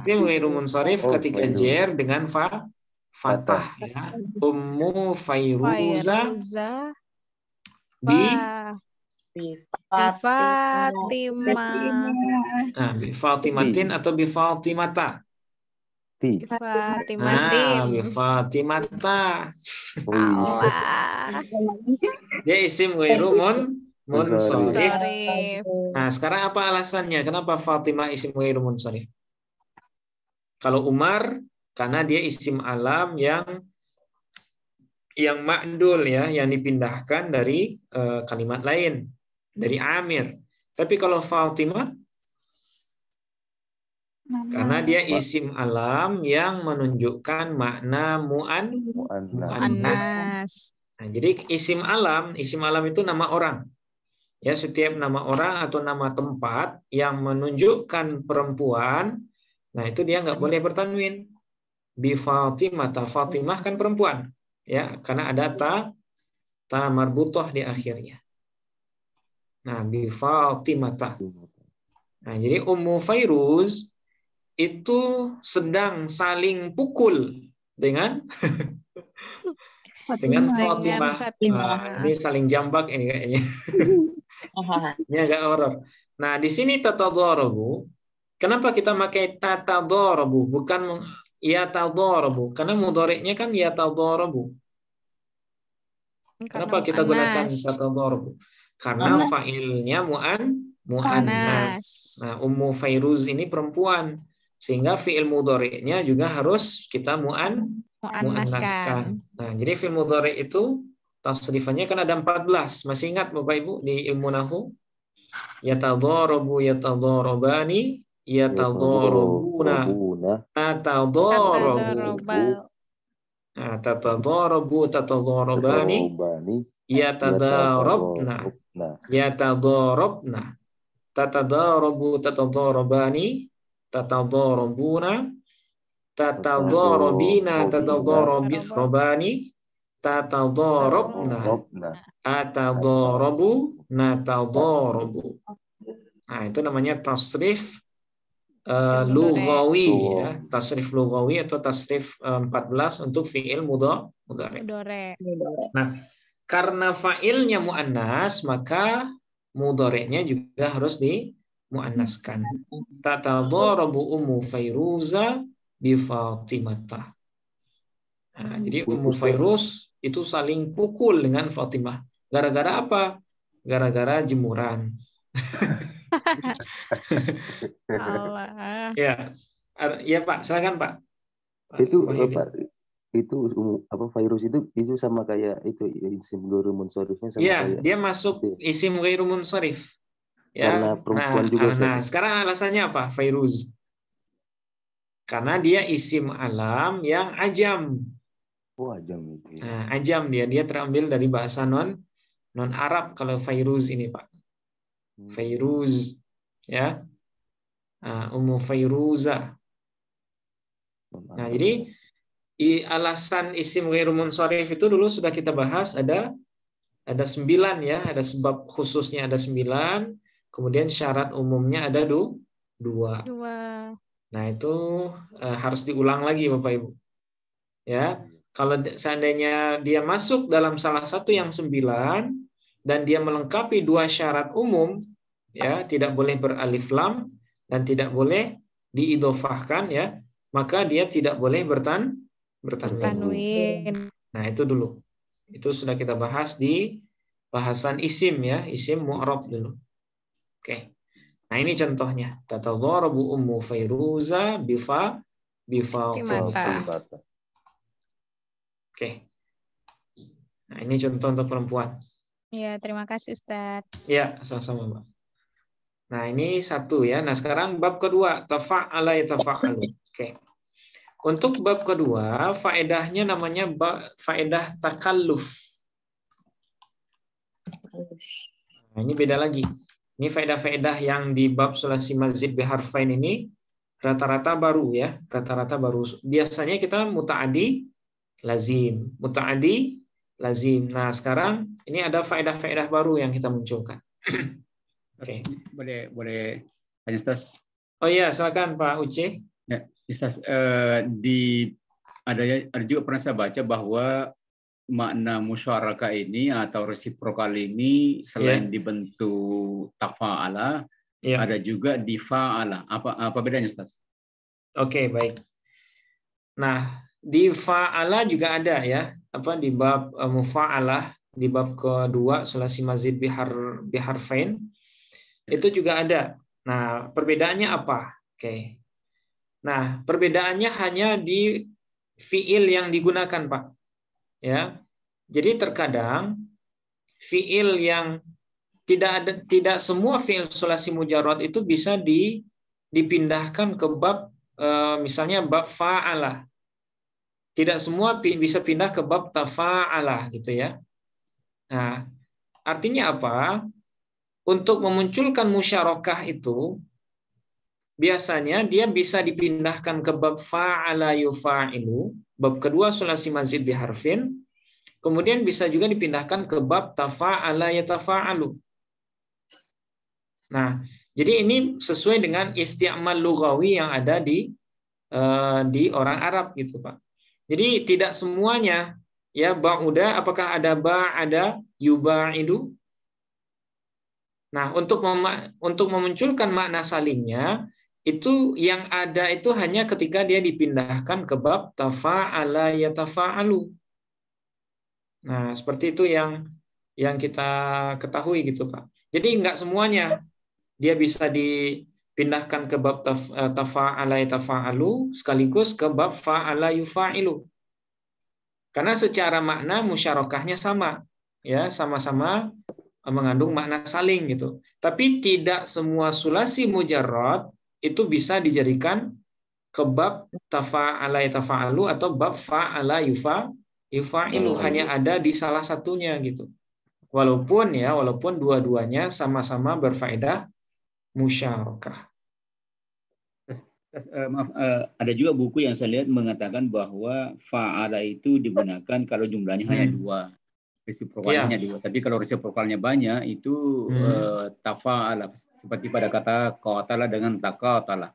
Isim ghairu munsharif ketika jar dengan fatah ya. Ummu Fairuza bi Fatimatin atau bi Fatimata. Bi Fatimata. Dia isim ghairu munsharif. Nah, sekarang apa alasannya? Kenapa Fatimah isim ghairu munsharif? Kalau Umar, karena dia isim alam yang ma'dul ya, yang dipindahkan dari kalimat lain, dari Amir. Tapi kalau Fatimah, karena dia isim alam yang menunjukkan makna mu'annas. Nah, jadi isim alam itu nama orang. Ya, setiap nama orang atau nama tempat yang menunjukkan perempuan, nah itu dia nggak boleh bertanwin. Bi Fatimah, Fatimah kan perempuan, ya, karena ada ta marbutoh di akhirnya. Nah, bi Fatimah. Nah, jadi Ummu Fairuz itu sedang saling pukul dengan dengan Fatimah. Nah, ini saling jambak ini kayaknya. Ini agak horor. Nah, di sini tatadzarabu. Kenapa kita pakai tatadzarabu bukan yatadzarabu? Karena mudhari'nya kan yatadzarabu. Kenapa kita gunakan tatadzarabu? Karena fa'ilnya mu'annas. Nah, Ummu Fairuz ini perempuan. Sehingga fi'il mudhari'nya juga harus kita mu'annaskan. Nah, jadi fi'il mudhari' itu tasrifannya kan ada 14. Masih ingat Bapak Ibu di ilmu nahwu? Yatadzarabu, yatadzarabani, yatadzarabuna, tatadzarabu. Nah, tatadzarabu, tatadzarabani, yatadarabna, yatadarabna, tatadzarabu, tatadzarabani, tatadzarabuna, tatadzarabina, tatadzarabani, tatadzarabna, atadzarabu, natadzarabu. Nah, itu namanya tasrif lughawi ya, tasrif lughawi atau tasrif 14 untuk fi'il mudhari. Nah, karena fa'ilnya muannas, maka mudhari'nya juga harus dimuannaskan. Tatadzarabu Ummu Fairuza bi Fatimah. Nah, jadi Ummu Fairuz itu saling pukul dengan Fatimah. Gara-gara apa? Gara-gara jemuran. Allah. Ya Pak, silakan Pak. Itu Pak, itu apa Fairuz itu sama kayak itu isim ghairu munsharifnya sama kayak. Dia masuk isim ghairu munsharif. Ya. Karena perempuan juga. Nah, sekarang alasannya apa? Fairuz. Karena dia isim alam yang ajam. Oh, ajam itu. Nah, ajam dia terambil dari bahasa non Arab kalau Fairuz ini Pak. Fairuz, ya, Ummu Fairuza. Nah, jadi alasan isim ghairu munsharif itu dulu sudah kita bahas, ada 9 ya, ada sebab khususnya ada 9, kemudian syarat umumnya ada 2. Nah, itu harus diulang lagi Bapak Ibu. Ya, kalau seandainya dia masuk dalam salah satu yang 9 dan dia melengkapi 2 syarat umum, ya, tidak boleh beralif lam dan tidak boleh diidhofahkan, ya, maka dia tidak boleh bertanwin. Nah, itu dulu. Itu sudah kita bahas di bahasan isim ya, isim mu'rab dulu. Oke. Nah, ini contohnya. Tatadzarabu Ummu Fairuza bi Fatimah. Oke. Nah, ini contoh untuk perempuan. Ya, terima kasih Ustadz. Ya, sama-sama Mbak. Nah, ini satu ya. Nah, sekarang bab kedua, tafa'ala yatafa'alu. Oke. Untuk bab kedua, faedahnya namanya faedah takalluf. Nah, ini beda lagi. Ini faedah-faedah yang di bab sulasi mazid biharfain ini rata-rata baru ya, rata-rata baru. Biasanya kita muta'adi lazim, muta'adi lazim. Nah, sekarang ini ada faedah-faedah baru yang kita munculkan. Oke. Boleh tanya Ustaz? Oh iya, silakan Pak Uce. Ya, Ustaz, ada juga pernah saya baca bahwa makna musyarakah ini atau resiprokal ini selain dibentuk tafa'ala, ada juga difa'ala. Apa bedanya Ustaz? Oke, baik. Nah, di fa'ala juga ada ya, di bab mufa'alah, di bab kedua sulasi mazid biharfain itu juga ada. Nah, perbedaannya apa? Oke. Nah, perbedaannya hanya di fiil yang digunakan, Pak. Ya. Jadi terkadang fiil yang tidak semua fiil sulasi mujarrad itu bisa dipindahkan ke bab misalnya bab fa'alah. Tidak semua bisa pindah ke bab tafa'alah gitu ya. Nah, artinya apa? Untuk memunculkan musyarakah itu biasanya dia bisa dipindahkan ke bab fa'ala yufa'ilu, bab kedua sulasi mazid biharfin, kemudian bisa juga dipindahkan ke bab tafa'ala yatafa'alu. Nah, jadi ini sesuai dengan isti'mal lughawi yang ada di orang Arab gitu, Pak. Jadi tidak semuanya ya ba'uda, apakah ada ba'ada yuba'idu. Nah, untuk memunculkan makna salingnya itu yang ada itu hanya ketika dia dipindahkan ke bab tafa'ala yatafa'alu. Nah, seperti itu yang kita ketahui gitu, Pak. Jadi enggak semuanya dia bisa dipindahkan ke bab tafa'ala yatafa'alu sekaligus ke bab fa'ala yufa'ilu. Karena secara makna musyarakahnya sama, ya, sama-sama mengandung makna saling gitu. Tapi tidak semua sulasi mujarrad itu bisa dijadikan ke bab tafa'ala yatafa'alu atau bab fa'ala yufa'ilu, hanya ada di salah satunya gitu. Walaupun dua-duanya sama-sama berfaedah musyarakah. Maaf, ada juga buku yang saya lihat mengatakan bahwa fa'ala itu digunakan kalau jumlahnya hanya 2. Resiprokalnya hanya 2. Tapi kalau resiprokalnya banyak itu tafa'ala, seperti pada kata qatala dengan taqatala.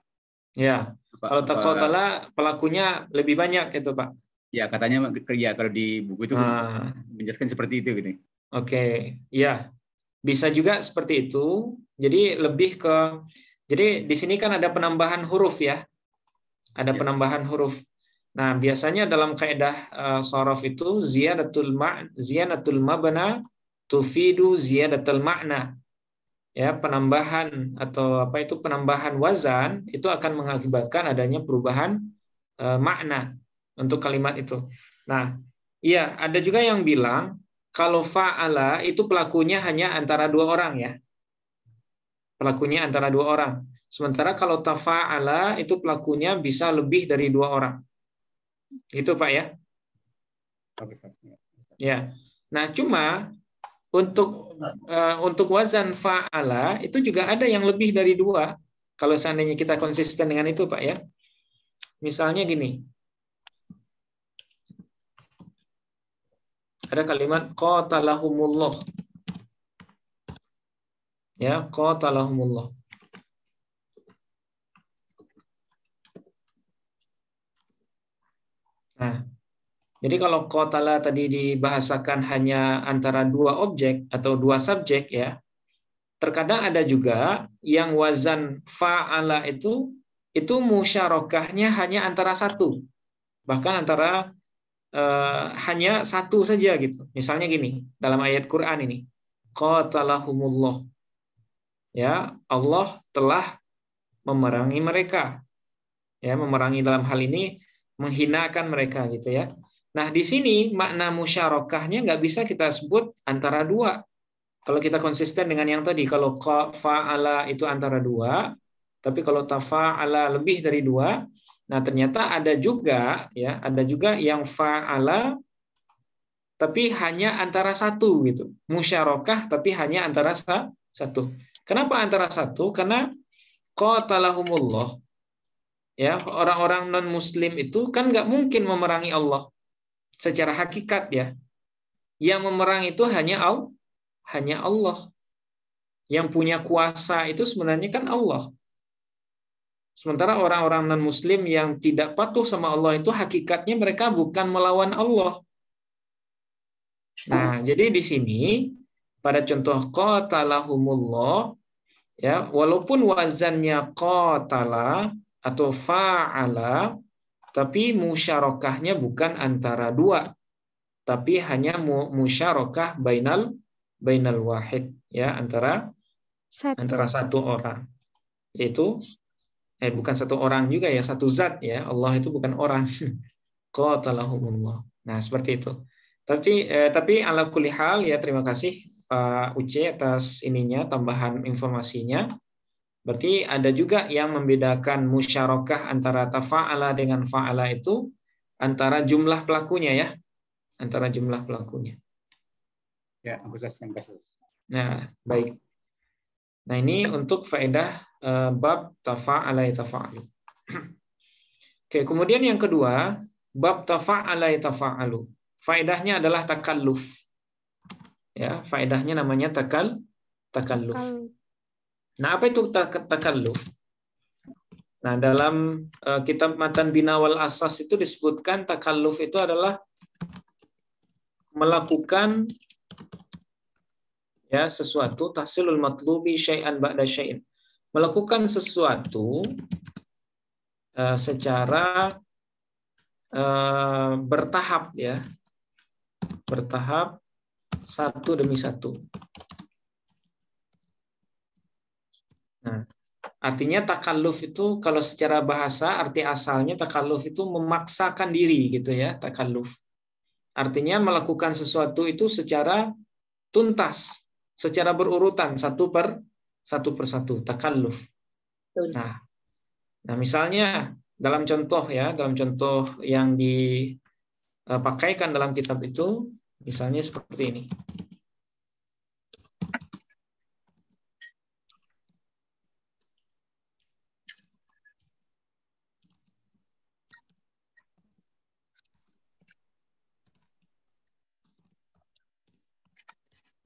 Ya. Kalau taqatala pelakunya lebih banyak itu, Pak. Ya, katanya ya kalau di buku itu menjelaskan seperti itu gitu. Oke. Ya. Bisa juga seperti itu. Jadi lebih ke jadi di sini kan ada penambahan huruf ya. Ada penambahan huruf. Nah, biasanya dalam kaidah shorof itu ziyadatul mabna tufidu ziyadatul makna. Ya, penambahan atau apa itu penambahan wazan itu akan mengakibatkan adanya perubahan makna untuk kalimat itu. Nah, iya, ada juga yang bilang kalau fa'ala itu pelakunya hanya antara 2 orang ya. Pelakunya antara 2 orang. Sementara kalau tafa'ala itu pelakunya bisa lebih dari 2 orang. Itu Pak ya. Ya. Nah, cuma untuk wazan fa'ala itu juga ada yang lebih dari 2. Kalau seandainya kita konsisten dengan itu Pak ya. Misalnya gini. Ada kalimat qatalahumullah. Ya, qatalahumullah. Nah, jadi kalau qatala tadi dibahasakan hanya antara 2 objek atau 2 subjek ya, terkadang ada juga yang wazan fa'ala itu musyarakahnya hanya antara 1. Bahkan antara hanya 1 saja gitu. Misalnya gini, dalam ayat Quran ini, qatalahumullah. Ya, Allah telah memerangi mereka. Ya, memerangi dalam hal ini menghinakan mereka gitu ya. Nah, di sini makna musyarakahnya nggak bisa kita sebut antara 2. Kalau kita konsisten dengan yang tadi, kalau fa'ala itu antara 2, tapi kalau tafa'ala lebih dari 2, nah ternyata ada juga yang fa'ala tapi hanya antara 1 gitu. Musyarakah tapi hanya antara 1. Kenapa antara 1? Karena qatalahumullah. Ya, orang-orang non-muslim itu kan nggak mungkin memerangi Allah secara hakikat ya. Yang memerangi itu hanya Allah. Yang punya kuasa itu sebenarnya kan Allah. Sementara orang-orang non-muslim yang tidak patuh sama Allah itu hakikatnya mereka bukan melawan Allah. Nah, jadi di sini pada contoh qatalahumullah ya, walaupun wazannya qatala atau fa'ala, tapi musyarakahnya bukan antara 2, tapi hanya musyarakah bainal wahid ya, antara 1 orang. Yaitu bukan 1 orang juga ya, 1 zat ya. Allah itu bukan orang. Qatalahumullah. Nah, seperti itu. Tapi ala kulli hal ya, terima kasih Pak Uce atas ininya tambahan informasinya. Berarti ada juga yang membedakan musyarakah antara tafa'ala dengan fa'ala itu antara jumlah pelakunya ya. Antara jumlah pelakunya. Ya, Ustaz yang kasus. Nah, baik. Nah, ini untuk faedah bab tafa'ala yatafa'alu. Oke, kemudian yang kedua, bab tafa'ala yatafa'alu. Faedahnya adalah takalluf. Ya, faedahnya namanya takalluf. Nah, apa itu takalluf? Nah, dalam kitab Matan Bina wal Asas itu disebutkan takalluf itu adalah melakukan ya sesuatu tahsilul matlubi syai'an ba'da syai'in. Melakukan sesuatu secara bertahap ya. Bertahap satu demi satu. Nah, artinya takalluf itu kalau secara bahasa arti asalnya takalluf itu memaksakan diri gitu ya, takalluf. Artinya melakukan sesuatu itu secara tuntas, secara berurutan satu per satu, takalluf. Nah, misalnya dalam contoh yang dipakaikan dalam kitab itu, misalnya seperti ini.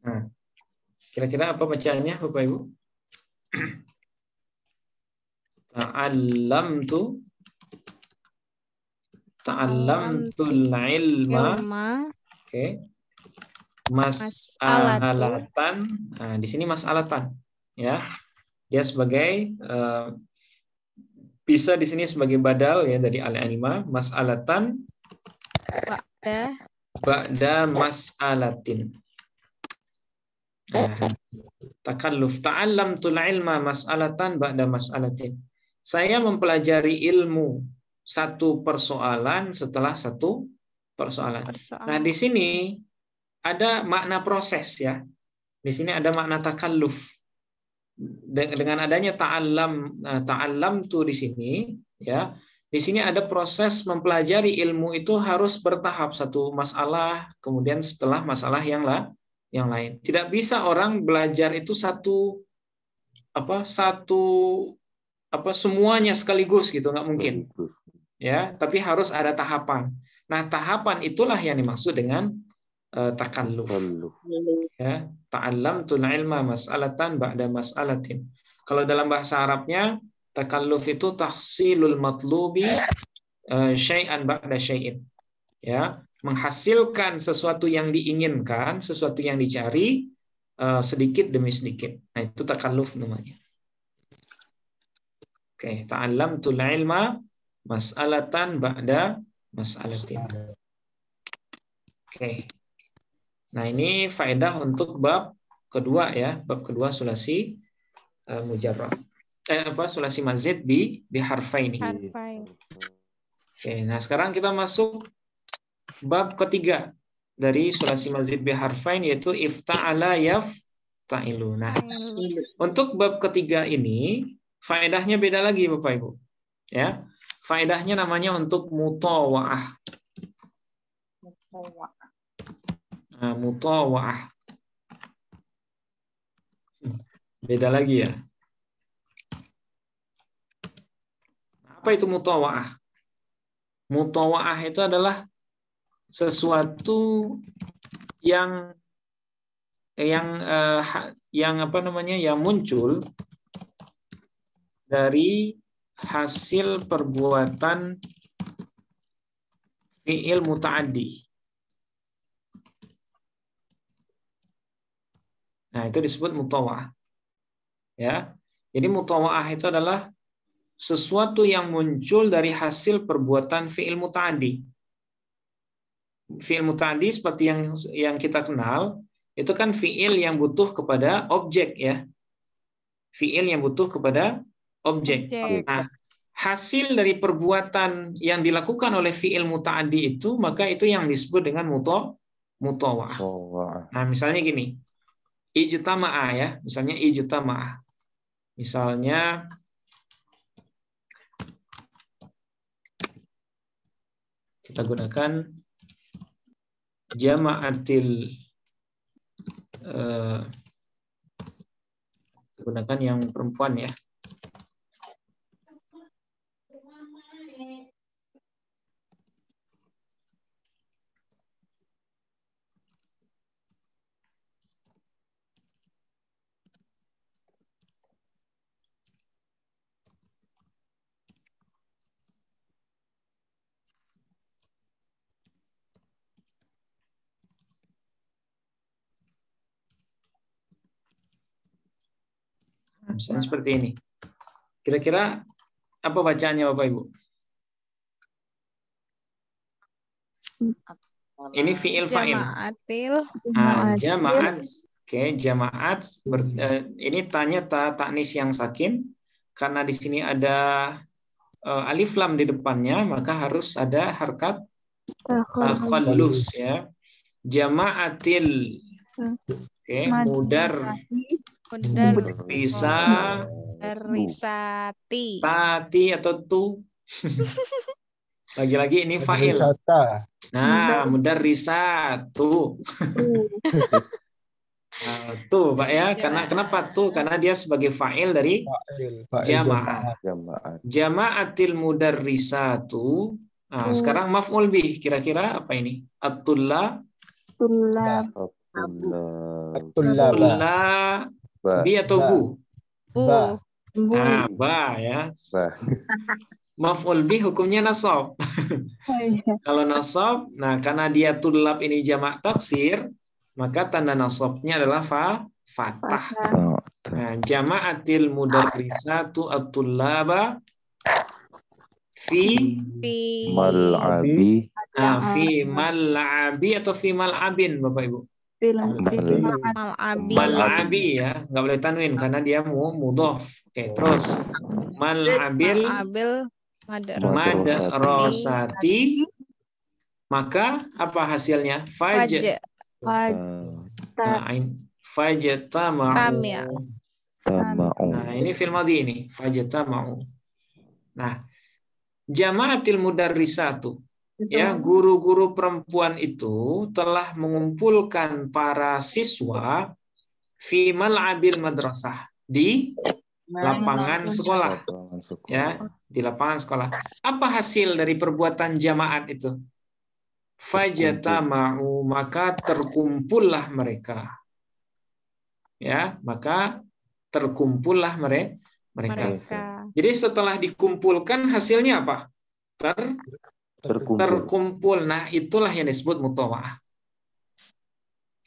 Nah, kira-kira apa bacaannya, Bapak Ibu? Ta'allamtul ilma. Oke. Mas'alatan. Nah, di sini mas'alatan ya. Dia sebagai bisa di sini sebagai badal ya dari al-ilma, mas'alatan ba'da mas'alatin. Nah, takalluf ta'allamtul ilma mas'alatan ba'da mas'alatin. Saya mempelajari ilmu satu persoalan setelah satu persoalan. Nah, di sini ada makna proses ya. Di sini ada makna takalluf. Dengan adanya ta'allam tuh di sini ya. Di sini ada proses mempelajari ilmu itu harus bertahap, satu masalah, kemudian setelah masalah yang lain. Tidak bisa orang belajar itu semuanya sekaligus gitu, nggak mungkin. Ya, tapi harus ada tahapan. Nah, tahapan itulah yang dimaksud dengan takalluf. Ya, ta'allamtul ilma mas'alatan ba'da mas'alatin. Kalau dalam bahasa Arabnya takalluf itu tahsilul matlubi syai'an ba'da syai'in. Ya, menghasilkan sesuatu yang diinginkan, sesuatu yang dicari sedikit demi sedikit. Nah, itu takalluf namanya. Oke, ta'allamtul ilma mas'alatan ba'da mas'alatin. Oke. Nah, ini faedah untuk bab kedua ya, bab kedua sulasi mujarrad. Sulasi mazid bi harfaini. Oke, nah sekarang kita masuk bab ketiga dari sulasi mazid bi harfain, yaitu ifta'ala yafta'ilu. Nah, untuk bab ketiga ini faedahnya beda lagi Bapak Ibu. Ya. Faedahnya namanya untuk mutawa'ah. Mutawa'ah. Beda lagi ya. Apa itu mutawa'ah? Mutawa'ah itu adalah sesuatu yang muncul dari hasil perbuatan fi'il muta'addi. Nah, itu disebut mutawa'ah. Ya. Jadi mutawa'ah itu adalah sesuatu yang muncul dari hasil perbuatan fi'il muta'addi. Fi'il muta'addi seperti yang kita kenal, itu kan fi'il yang butuh kepada objek ya. Fi'il yang butuh kepada objek. Nah, hasil dari perbuatan yang dilakukan oleh fi'il muta'addi itu, maka itu yang disebut dengan mutawa'ah. Nah, misalnya gini. Ijtama'ah ya, misalnya ijtama'ah. Misalnya kita gunakan jama'atil gunakan yang perempuan ya. Misalnya seperti ini. Kira-kira apa bacaannya Bapak Ibu? Ini fiil fa'il. Jama'atil. Jamaat. Oke, jamaat. Ini tanya ta'nis yang sakin. Karena di sini ada alif lam di depannya, maka harus ada harkat takhallus ya. Jama'atil. Oke, mudar Risati. Tati atau tu. Lagi-lagi ini fa'il. Nah, mudarrisatu. Tuh, Pak ya. Kenapa tuh? Karena dia sebagai fa'il dari jamaah. Jama'atil mudarrisatu. Nah, sekarang maf'ul bih. Kira-kira apa ini? At-tullab. Bi atau bu? Nah, ba ya. Maf'ul bih hukumnya nasab. Kalau nasab, nah karena dia tulab ini jamak taksir, maka tanda nasabnya adalah fathah. Nah, jama'atil mudarrisatu at-tullaba fi mal'abi. Fi mal'abi atau fi mal'abin Bapak Ibu? Mal'abi ya, nggak boleh tanwin karena dia mudhof. Oke, terus mal'abil madrasati, maka apa hasilnya? Fajtama'u. Nah, ini fil madhi ini, fajtama'u. Nah, jama'atil mudarrisatu. Ya, guru-guru perempuan itu telah mengumpulkan para siswa fi mal'abil madrasah, di lapangan sekolah. Ya, di lapangan sekolah. Apa hasil dari perbuatan jamaat itu? Fajtama'u, maka terkumpullah mereka. Ya, maka terkumpullah mereka. Jadi setelah dikumpulkan hasilnya apa? Terkumpul. Nah, itulah yang disebut mutawa'ah.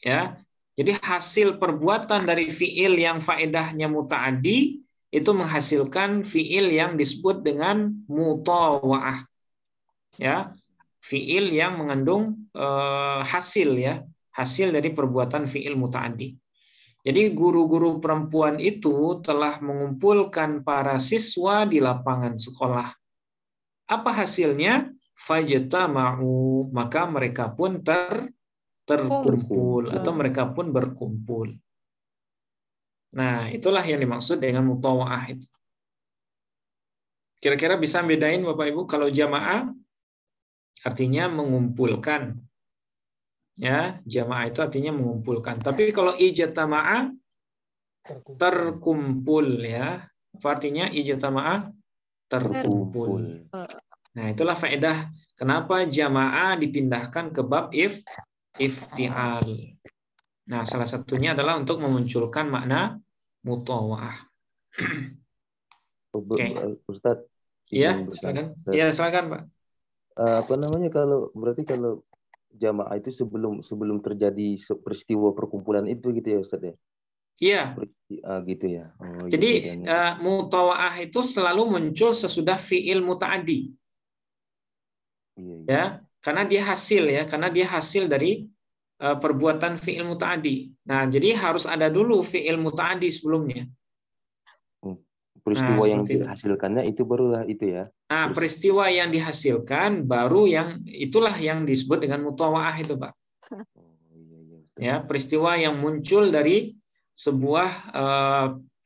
Ya. Jadi hasil perbuatan dari fiil yang faedahnya muta'addi itu menghasilkan fiil yang disebut dengan mutawa'ah. Ya. Fiil yang mengandung hasil ya, hasil dari perbuatan fiil muta'addi. Jadi guru-guru perempuan itu telah mengumpulkan para siswa di lapangan sekolah. Apa hasilnya? Fajtama'u, maka mereka pun terkumpul atau mereka pun berkumpul. Nah, itulah yang dimaksud dengan mutawa'ah itu. Kira-kira bisa bedain Bapak Ibu, kalau jamaah artinya mengumpulkan. Ya, jamaah itu artinya mengumpulkan. Tapi kalau ijtama'a terkumpul ya. Apa artinya ijtama'a? Terkumpul. Nah, itulah faedah kenapa jamaah dipindahkan ke bab iftial. Nah, salah satunya adalah untuk memunculkan makna mutawa'ah. Okay. Ustaz. Iya, silakan. Iya, silakan, Pak. Apa namanya, kalau jamaah itu sebelum terjadi peristiwa perkumpulan itu gitu ya Ustaz ya? Iya. Gitu ya. Jadi mutawa'ah itu selalu muncul sesudah fiil muta'addi. Ya, karena dia hasil dari perbuatan fiil muta'addi. Nah, jadi harus ada dulu fiil muta'addi sebelumnya. Peristiwa yang dihasilkannya itu barulah itu ya. Nah, peristiwa yang dihasilkan baru itulah yang disebut dengan mutawa'ah itu, Pak. Ya, peristiwa yang muncul dari sebuah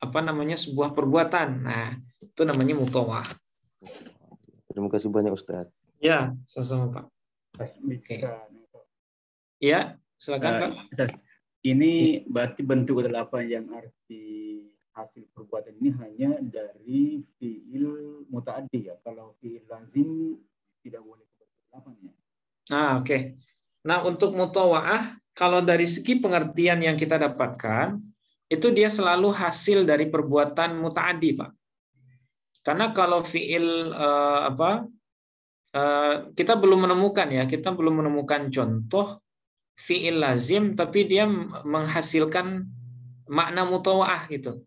sebuah perbuatan. Nah, itu namanya mutawa'ah. Terima kasih banyak Ustaz. Ya, sama-sama Pak. Oke. Ya, silakan Pak. Ini berarti bentuk ke-8 yang arti hasil perbuatan ini hanya dari fiil muta'addi ya. Kalau fiil lazim tidak boleh ke-8 ya. Oke. Nah, untuk mutawa'ah, kalau dari segi pengertian yang kita dapatkan, itu dia selalu hasil dari perbuatan muta'addi, Pak. Karena kalau fiil kita belum menemukan contoh fiil lazim tapi dia menghasilkan makna mutawa'ah gitu.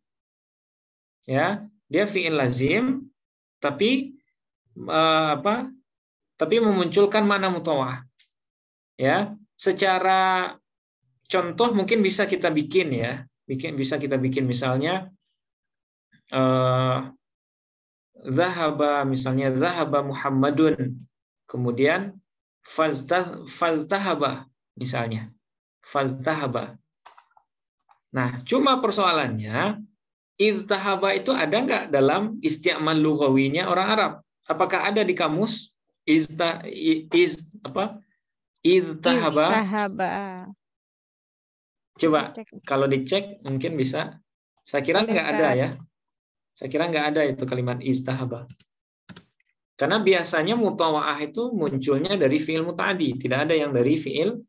Ya, dia fiil lazim tapi tapi memunculkan makna mutawa'ah. Ya, secara contoh mungkin bisa kita bikin ya. Bisa kita bikin misalnya zahaba Muhammadun, kemudian fazdahaba misalnya, fazdahaba. Nah, cuma persoalannya izdahaba itu ada nggak dalam isti'mal lughawinya orang Arab? Apakah ada di kamus izdahaba? Coba kalau dicek mungkin bisa. Saya kira nggak ada ya. Saya kira nggak ada itu kalimat izdahaba. Karena biasanya mutawa'ah itu munculnya dari fi'il muta'addi, tidak ada yang dari fi'il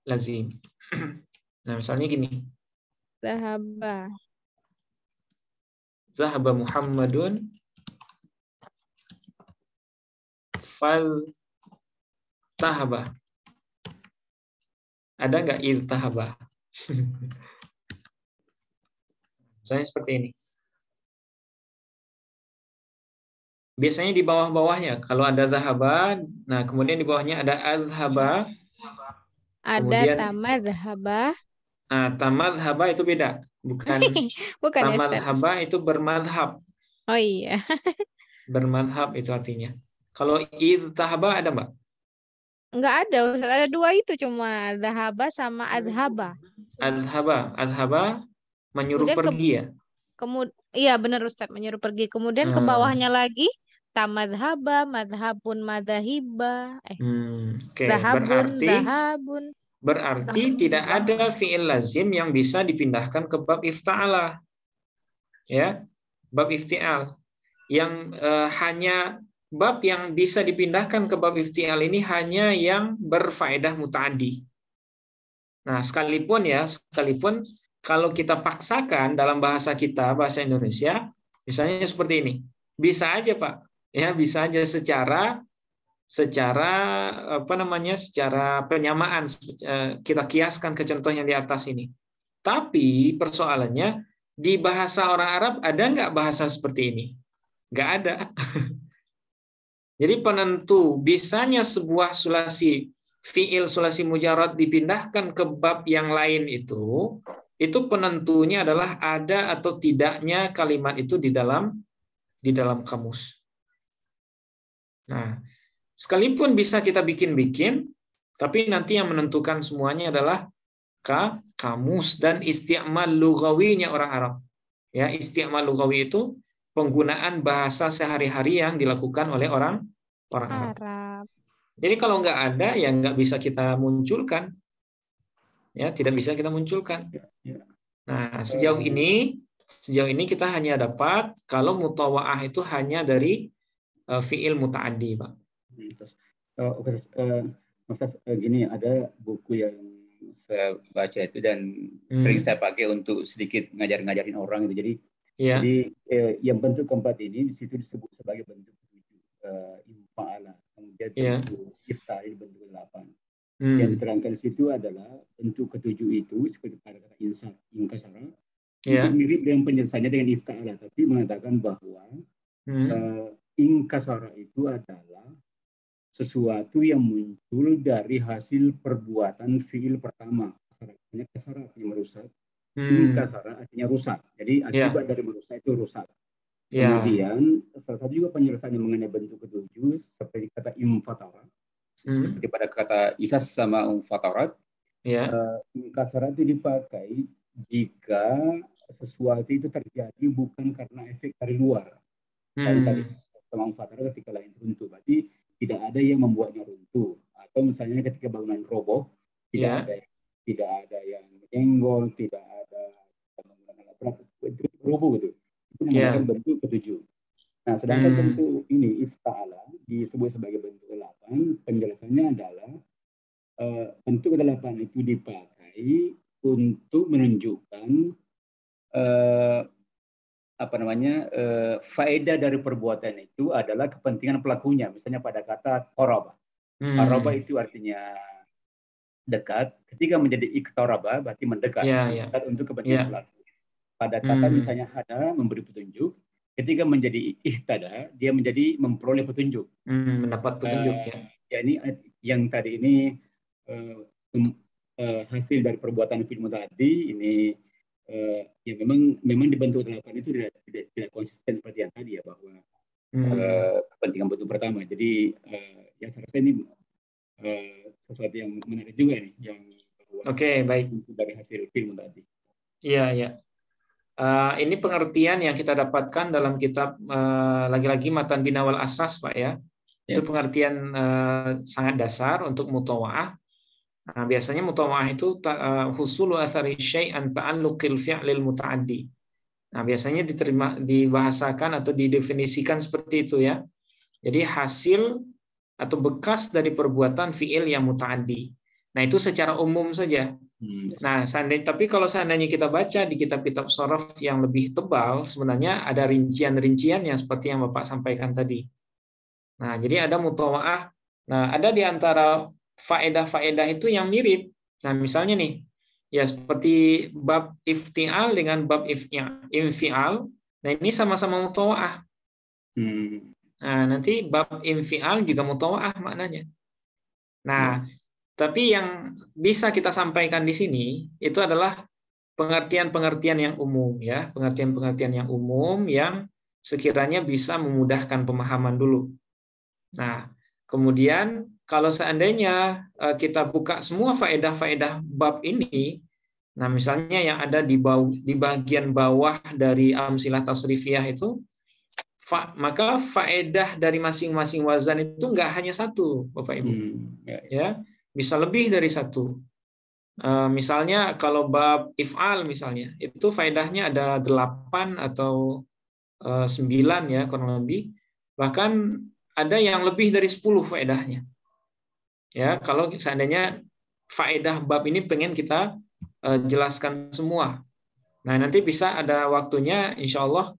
lazim. Nah, misalnya gini. Zahaba Muhammadun fal tahaba. Ada nggak iltahaba? Misalnya seperti ini. Biasanya di bawah-bawahnya, kalau ada zahaba, nah kemudian di bawahnya ada azhaba. Ada tamadhaba. Nah, tamadhaba itu beda. Bukan tamadhaba itu bermadhab. Oh iya. Bermadhab itu artinya. Kalau iztahaba ada Mbak? Enggak ada, Ustaz. Ada dua itu cuma zahaba sama adhaba. Adhaba menyuruh kemudian pergi ya? Iya benar Ustaz, menyuruh pergi. Kemudian ke bawahnya lagi tamadhaba, madhabun, madhahiba. Dahabun. Berarti tidak ada fi'il lazim yang bisa dipindahkan ke bab ifta'ala. Ya, bab iftial. Yang hanya bab yang bisa dipindahkan ke bab iftial ini hanya yang berfaedah muta'addi. Nah, sekalipun kalau kita paksakan dalam bahasa kita, bahasa Indonesia, misalnya seperti ini. Bisa aja, Pak. Ya, bisa aja secara penyamaan kita kiaskan ke contoh yang di atas ini. Tapi persoalannya di bahasa orang Arab ada nggak bahasa seperti ini? Nggak ada. Jadi penentu bisanya sebuah fiil sulasi mujarrad dipindahkan ke bab yang lain itu penentunya adalah ada atau tidaknya kalimat itu di dalam kamus. Nah, sekalipun bisa kita bikin-bikin, tapi nanti yang menentukan semuanya adalah kamus dan isti'mal lughawinya orang Arab. Ya, isti'mal lughawi itu penggunaan bahasa sehari-hari yang dilakukan oleh orang Arab. Jadi kalau nggak ada, ya nggak bisa kita munculkan. Ya, tidak bisa kita munculkan. Nah, sejauh ini kita hanya dapat kalau mutawa'ah itu hanya dari fi'il muta'addi, Pak. Gini, ada buku yang saya baca itu dan sering saya pakai untuk sedikit ngajarin orang itu. Jadi yang bentuk keempat ini di situ disebut sebagai bentuk infa'ala. Kemudian bentuk ifta'il bentuk 8. Yang diterangkan di situ adalah bentuk ketujuh itu seperti pada kata inkasara. Itu mirip dengan penyelesaiannya dengan ifta'ala, tapi mengatakan bahwa inkasara itu adalah sesuatu yang muncul dari hasil perbuatan fiil pertama. Kasara artinya merusak. Inkasara artinya rusak. Jadi akibat dari merusak itu rusak. Kemudian salah satu juga penyelesaian mengenai bentuk ketujuh seperti kata infatara. Seperti pada kata isas sama infatarat. Inkasara itu dipakai jika sesuatu itu terjadi bukan karena efek dari luar. Tadi sama infatarat ketika lain runtuh. Berarti tidak ada yang membuatnya runtuh. Atau misalnya ketika bangunan roboh tidak ada yang enggol, tidak ada menggunakan alat berat, itu rubuh gitu. Itu namanya bentuk ketujuh. Nah, sedangkan bentuk ini ifta'ala disebut sebagai bentuk ke-8, penjelasannya adalah bentuk ke-8 itu dipakai untuk menunjukkan faedah dari perbuatan itu adalah kepentingan pelakunya. Misalnya pada kata qaraba. Qaraba itu artinya dekat. Ketika menjadi iqtaraba berarti mendekat. Mendekat untuk kepentingan pelaku. Pada kata misalnya hada, memberi petunjuk. Ketika menjadi ihtada, dia menjadi memperoleh petunjuk. Mendapat petunjuk. Ini yang tadi ini hasil dari perbuatan fi'il tadi ini ya memang dibentuk 8 itu tidak konsisten seperti yang tadi ya, bahwa kepentingan bentuk pertama. Jadi ya saya rasa ini sesuatu yang menarik juga nih, yang baik, dari hasil film tadi. Iya. Ini pengertian yang kita dapatkan dalam kitab lagi-lagi Matan Bina wal Asas, Pak ya. Itu pengertian sangat dasar untuk mutawa'ah. Nah, biasanya mutawa'ah itu husulu athari syai'an ta'alluqil fi'lil muta'addi. Nah, biasanya dibahasakan atau didefinisikan seperti itu ya. Jadi hasil atau bekas dari perbuatan fi'il yang muta'addi. Nah, itu secara umum saja. Nah, tapi kalau seandainya kita baca di kitab-kitab shorof yang lebih tebal, sebenarnya ada rincian-rincian yang seperti yang Bapak sampaikan tadi. Nah, jadi ada mutawa'ah. Nah, ada di antara faedah-faedah itu yang mirip. Nah, misalnya nih, ya seperti bab iftial dengan bab infial. Nah, ini sama-sama mutawa'ah. Nah, nanti bab infial juga mutawa'ah maknanya. Nah, tapi yang bisa kita sampaikan di sini itu adalah pengertian-pengertian yang umum ya, pengertian-pengertian yang umum yang sekiranya bisa memudahkan pemahaman dulu. Nah, kemudian kalau seandainya kita buka semua faedah-faedah bab ini, nah misalnya yang ada di bagian bawah dari amsilah tasrifiyah itu, maka faedah dari masing-masing wazan itu nggak hanya satu, Bapak Ibu. Ya, bisa lebih dari satu. Misalnya kalau bab if'al misalnya, itu faedahnya ada 8 atau 9 ya kurang lebih. Bahkan ada yang lebih dari 10 faedahnya. Ya, kalau seandainya faedah bab ini pengen kita jelaskan semua. Nah, nanti bisa ada waktunya insya Allah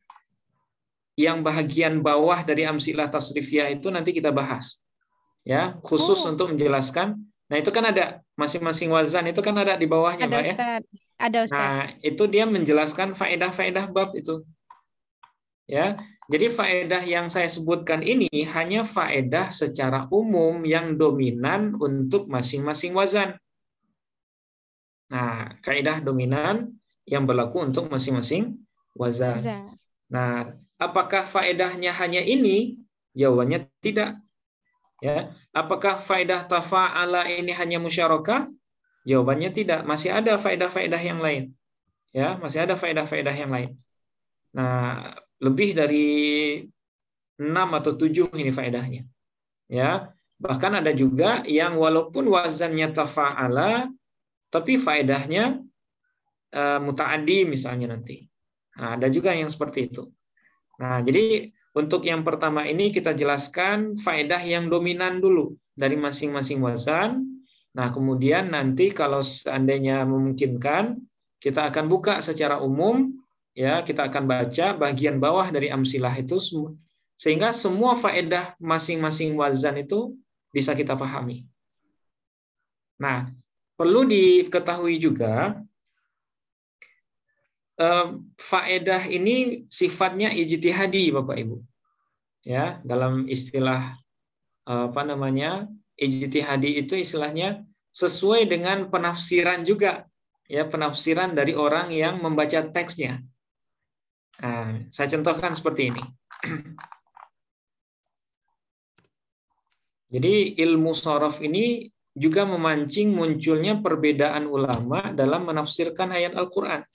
yang bagian bawah dari amsilah tasrifiyah itu nanti kita bahas. Ya, khusus untuk menjelaskan. Nah, itu kan ada masing-masing wazan itu kan ada di bawahnya, ada, Pak ya. Ada, Ustaz. Nah, itu dia menjelaskan faedah-faedah bab itu. Ya. Jadi faedah yang saya sebutkan ini hanya faedah secara umum yang dominan untuk masing-masing wazan. Nah, kaidah dominan yang berlaku untuk masing-masing wazan. Nah, apakah faedahnya hanya ini? Jawabannya tidak. Ya, apakah faedah tafa'ala ini hanya musyarakah? Jawabannya tidak, masih ada faedah-faedah yang lain. Ya, masih ada faedah-faedah yang lain. Nah, lebih dari 6 atau 7 ini faedahnya. Ya, bahkan ada juga yang walaupun wazannya tafa'ala tapi faedahnya muta'addi misalnya nanti. Nah, ada juga yang seperti itu. Nah, jadi untuk yang pertama ini kita jelaskan faedah yang dominan dulu dari masing-masing wazan. Nah, kemudian nanti kalau seandainya memungkinkan, kita akan buka secara umum, ya kita akan baca bagian bawah dari amsilah itu, sehingga semua faedah masing-masing wazan itu bisa kita pahami. Nah, perlu diketahui juga, faedah ini sifatnya ijtihadi, Bapak Ibu. Ya, dalam istilah ijtihadi itu istilahnya sesuai dengan penafsiran juga, ya penafsiran dari orang yang membaca teksnya. Nah, saya contohkan seperti ini. Jadi ilmu shorof ini juga memancing munculnya perbedaan ulama dalam menafsirkan ayat Al-Quran.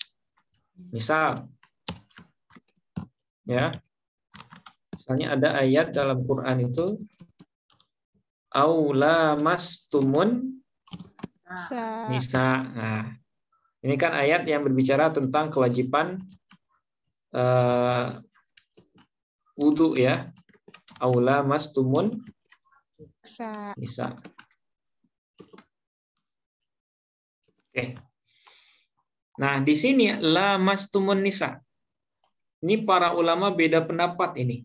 Misal, ya, misalnya ada ayat dalam Quran itu, aula mastumun nisa. Nah, Ini kan ayat yang berbicara tentang kewajiban wudu ya. Aula mastumun nisa. Oke. Nah, di sini la mastumun nisa. Ini para ulama beda pendapat ini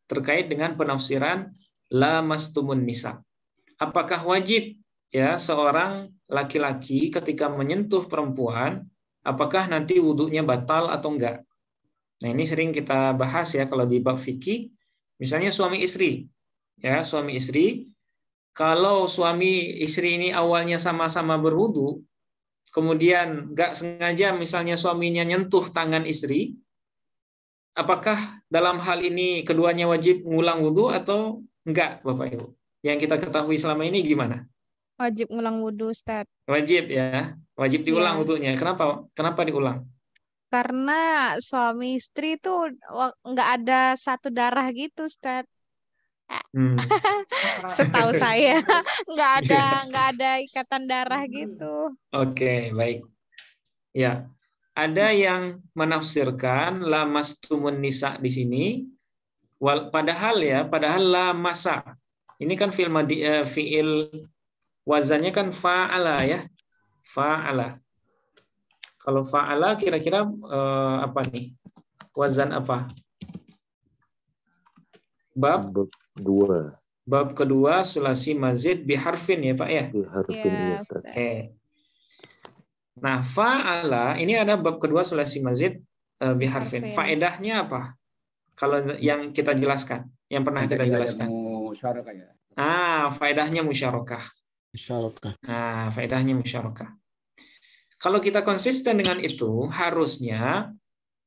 terkait dengan penafsiran la mastumun nisa. Apakah wajib ya seorang laki-laki ketika menyentuh perempuan, apakah nanti wudhunya batal atau enggak? Nah, ini sering kita bahas ya kalau di bab fikih. Misalnya suami istri. Ya, suami istri, kalau suami istri ini awalnya sama-sama berwudu, kemudian nggak sengaja misalnya suaminya nyentuh tangan istri, apakah dalam hal ini keduanya wajib ngulang wudu atau enggak, Bapak Ibu? Yang kita ketahui selama ini gimana? Wajib ngulang wudu, Ustaz. Wajib ya, wajib diulang Iya. wudunya. Kenapa diulang? Karena suami istri itu nggak ada satu darah gitu, Ustaz. Setahu saya nggak ada ikatan darah gitu. Oke, baik. Ya, ada yang menafsirkan la mastumun nisa di sini, padahal la masa. Ini kan fiil wazannya kan fa'ala ya, fa'ala. Kalau fa'ala kira-kira apa nih? Wazan apa? Bab kedua sulasi mazid biharfin ya Pak ya? Biharfin ya. Oke. Nah, fa'ala ini ada bab kedua sulasi mazid biharfin. Faedahnya apa? Kalau yang kita jelaskan, yang pernah kita jelaskan. Faedahnya musyarakah. Nah, faedahnya musyarakah. Kalau kita konsisten dengan itu, harusnya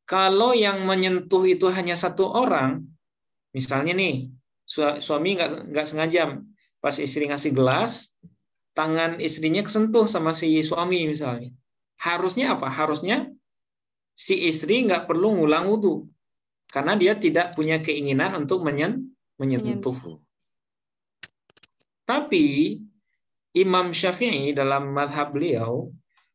kalau yang menyentuh itu hanya satu orang, misalnya nih, suami nggak sengaja pas istri ngasih gelas, tangan istrinya kesentuh sama si suami misalnya. Harusnya apa? Harusnya si istri nggak perlu ngulang wudu, karena dia tidak punya keinginan untuk menyentuh. Tapi Imam Syafi'i dalam mazhab beliau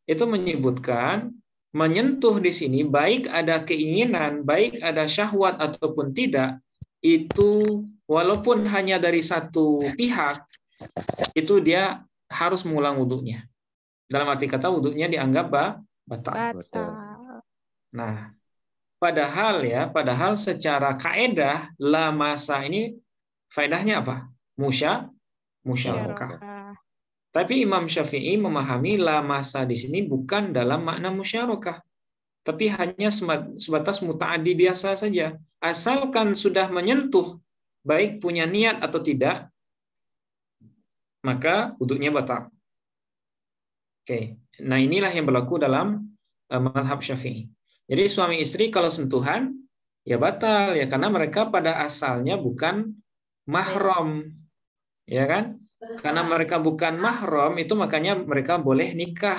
itu menyebutkan menyentuh di sini baik ada keinginan, baik ada syahwat ataupun tidak, itu walaupun hanya dari satu pihak, itu dia harus mengulang wudhunya. Dalam arti kata wudhunya dianggap batal. Nah, padahal secara kaedah la masa ini faedahnya apa? Musyarakah. Tapi Imam Syafi'i memahami la masa di sini bukan dalam makna musyarakah, tapi hanya sebatas muta'addi biasa saja. Asalkan sudah menyentuh, baik punya niat atau tidak, maka wudhunya batal. Oke. Nah, inilah yang berlaku dalam mazhab Syafi'i. Jadi suami istri kalau sentuhan ya batal ya, karena mereka pada asalnya bukan mahram. Ya kan? Karena mereka bukan mahram, itu makanya mereka boleh nikah.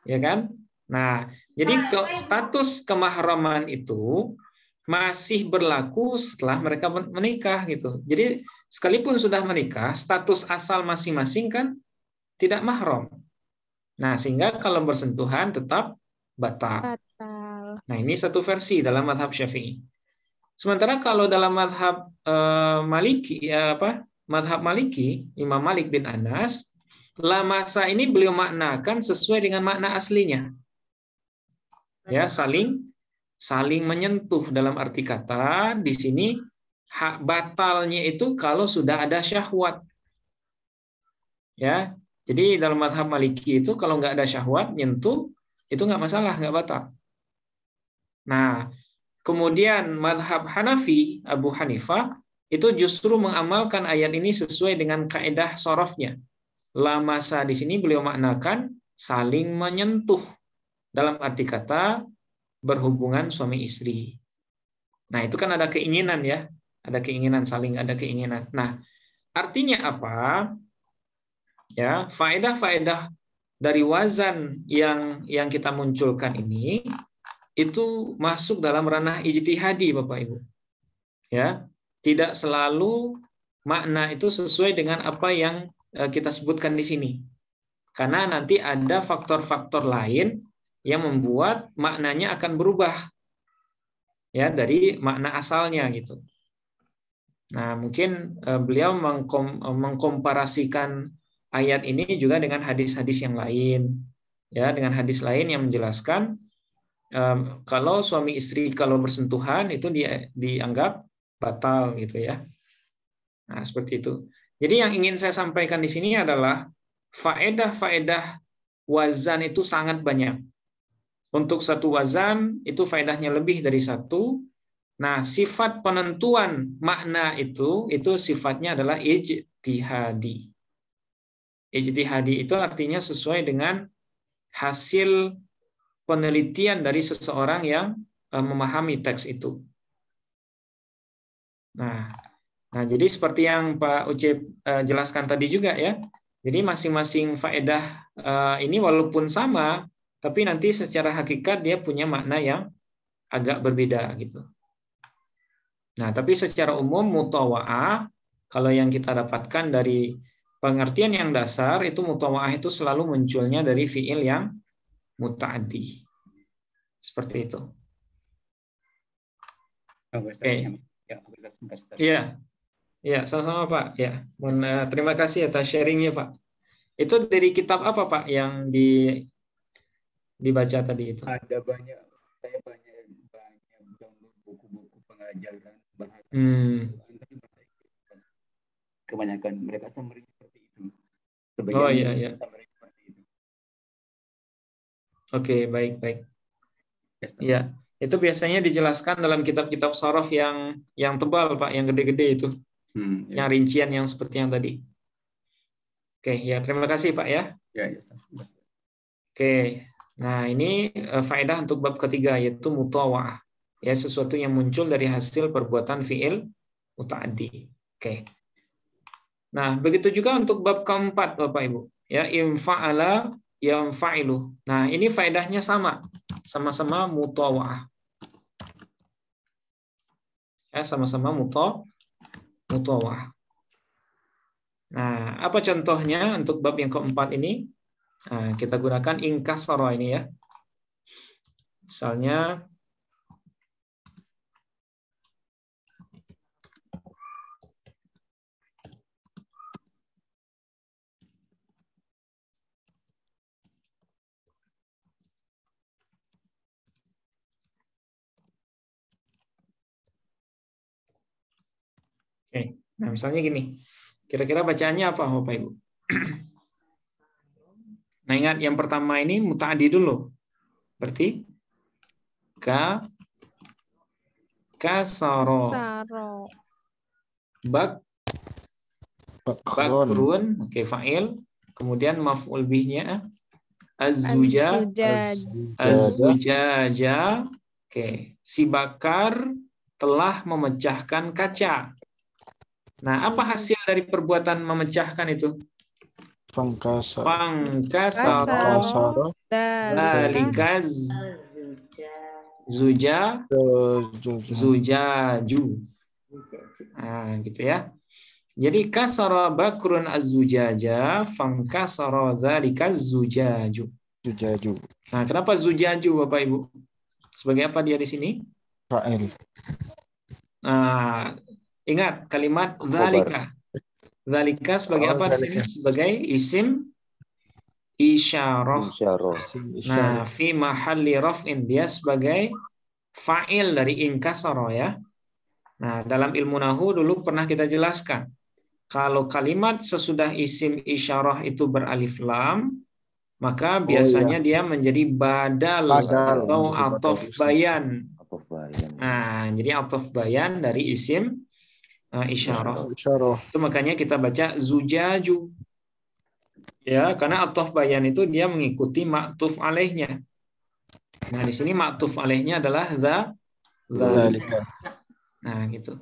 Ya kan? Nah, jadi status kemahraman itu masih berlaku setelah mereka menikah gitu. Jadi sekalipun sudah menikah, status asal masing-masing kan tidak mahram. Nah, sehingga kalau bersentuhan tetap batal. Nah, ini satu versi dalam mazhab Syafi'i. Sementara kalau dalam mazhab Mazhab Maliki, Imam Malik bin Anas, la masa ini beliau maknakan sesuai dengan makna aslinya. Ya, saling menyentuh dalam arti kata di sini hak batalnya itu kalau sudah ada syahwat. Ya, jadi dalam mazhab Maliki itu kalau nggak ada syahwat nyentuh itu nggak masalah, nggak batal. Nah, kemudian mazhab Hanafi, Abu Hanifah itu justru mengamalkan ayat ini sesuai dengan kaidah sorofnya. La masa di sini beliau maknakan saling menyentuh dalam arti kata berhubungan suami istri. Nah, itu kan ada keinginan ya, ada keinginan, saling ada keinginan. Nah, artinya apa? Ya, faedah-faedah dari wazan yang kita munculkan ini itu masuk dalam ranah ijtihadi, Bapak Ibu. Ya, tidak selalu makna itu sesuai dengan apa yang kita sebutkan di sini. Karena nanti ada faktor-faktor lain yang membuat maknanya akan berubah ya dari makna asalnya gitu. Nah, mungkin beliau mengkomparasikan ayat ini juga dengan hadis-hadis yang lain ya, dengan hadis lain yang menjelaskan kalau suami istri kalau bersentuhan itu dianggap batal gitu ya. Nah, seperti itu. Jadi yang ingin saya sampaikan di sini adalah faedah-faedah wazan itu sangat banyak. Untuk satu wazan itu faedahnya lebih dari satu. Nah, sifat penentuan makna itu sifatnya adalah ijtihadi. Ijtihadi itu artinya sesuai dengan hasil penelitian dari seseorang yang memahami teks itu. Nah, jadi seperti yang Pak Ucep jelaskan tadi juga ya. Jadi masing-masing faedah ini walaupun sama, tapi nanti secara hakikat dia punya makna yang agak berbeda gitu. Nah, tapi secara umum mutawa'ah, kalau yang kita dapatkan dari pengertian yang dasar, itu mutawa'ah itu selalu munculnya dari fi'il yang muta'addi. Seperti itu. Iya, sama-sama Pak. Ya, terima kasih atas sharingnya Pak. Itu dari kitab apa Pak yang dibaca tadi itu? Ada banyak, saya banyak buku-buku pengajaran bahasa. Kebanyakan mereka summary seperti itu. Oh iya. Oke, baik. Ya, itu biasanya dijelaskan dalam kitab-kitab sharaf yang tebal Pak, yang gede-gede itu. Yang rincian yang seperti yang tadi. Oke, ya terima kasih Pak ya. Ya. Oke, nah ini faedah untuk bab ketiga yaitu mutawa'ah. Ya, sesuatu yang muncul dari hasil perbuatan fi'il muta'addi. Oke. Nah, begitu juga untuk bab keempat Bapak Ibu. Ya, infa'ala yanfa'ilu. Nah, ini faedahnya sama-sama mutawa'ah. Ya, sama-sama mutawa'ah. Nah, apa contohnya untuk bab yang keempat ini? Nah, kita gunakan inkasara ini ya. Misalnya Oke, nah misalnya gini, kira-kira bacaannya apa Bapak Ibu? Nah ingat yang pertama ini muta'addi dulu, berarti kasaro, bakrun, oke fa'il, kemudian maf'ul bihnya az-zujaja, oke, si bakar telah memecahkan kaca. Nah, apa hasil dari perbuatan memecahkan itu? Fangkasaro dalikaz zujaju. Nah, gitu ya. Jadi kasara bakrun az-zujaja fangkasara dalikaz zujaju. Nah, kenapa zujaju Bapak Ibu? Sebagai apa dia di sini? Fa'il. Nah, ingat kalimat dzalika. Dzalika sebagai apa di sini? Sebagai isim isyarah. Nah, fi mahalli raf'in, dia sebagai fa'il dari inkasara ya. Nah, dalam ilmu nahwu dulu pernah kita jelaskan. Kalau kalimat sesudah isim isyarah itu beralif lam, maka biasanya dia menjadi badal atau atof bayan. Nah, jadi atof bayan dari isim isyarah. Itu makanya kita baca zujaju. Ya, karena atof bayan itu dia mengikuti ma'tuf alaihnya. Nah, di sini ma'tuf alaihnya adalah dzalika. Nah, gitu.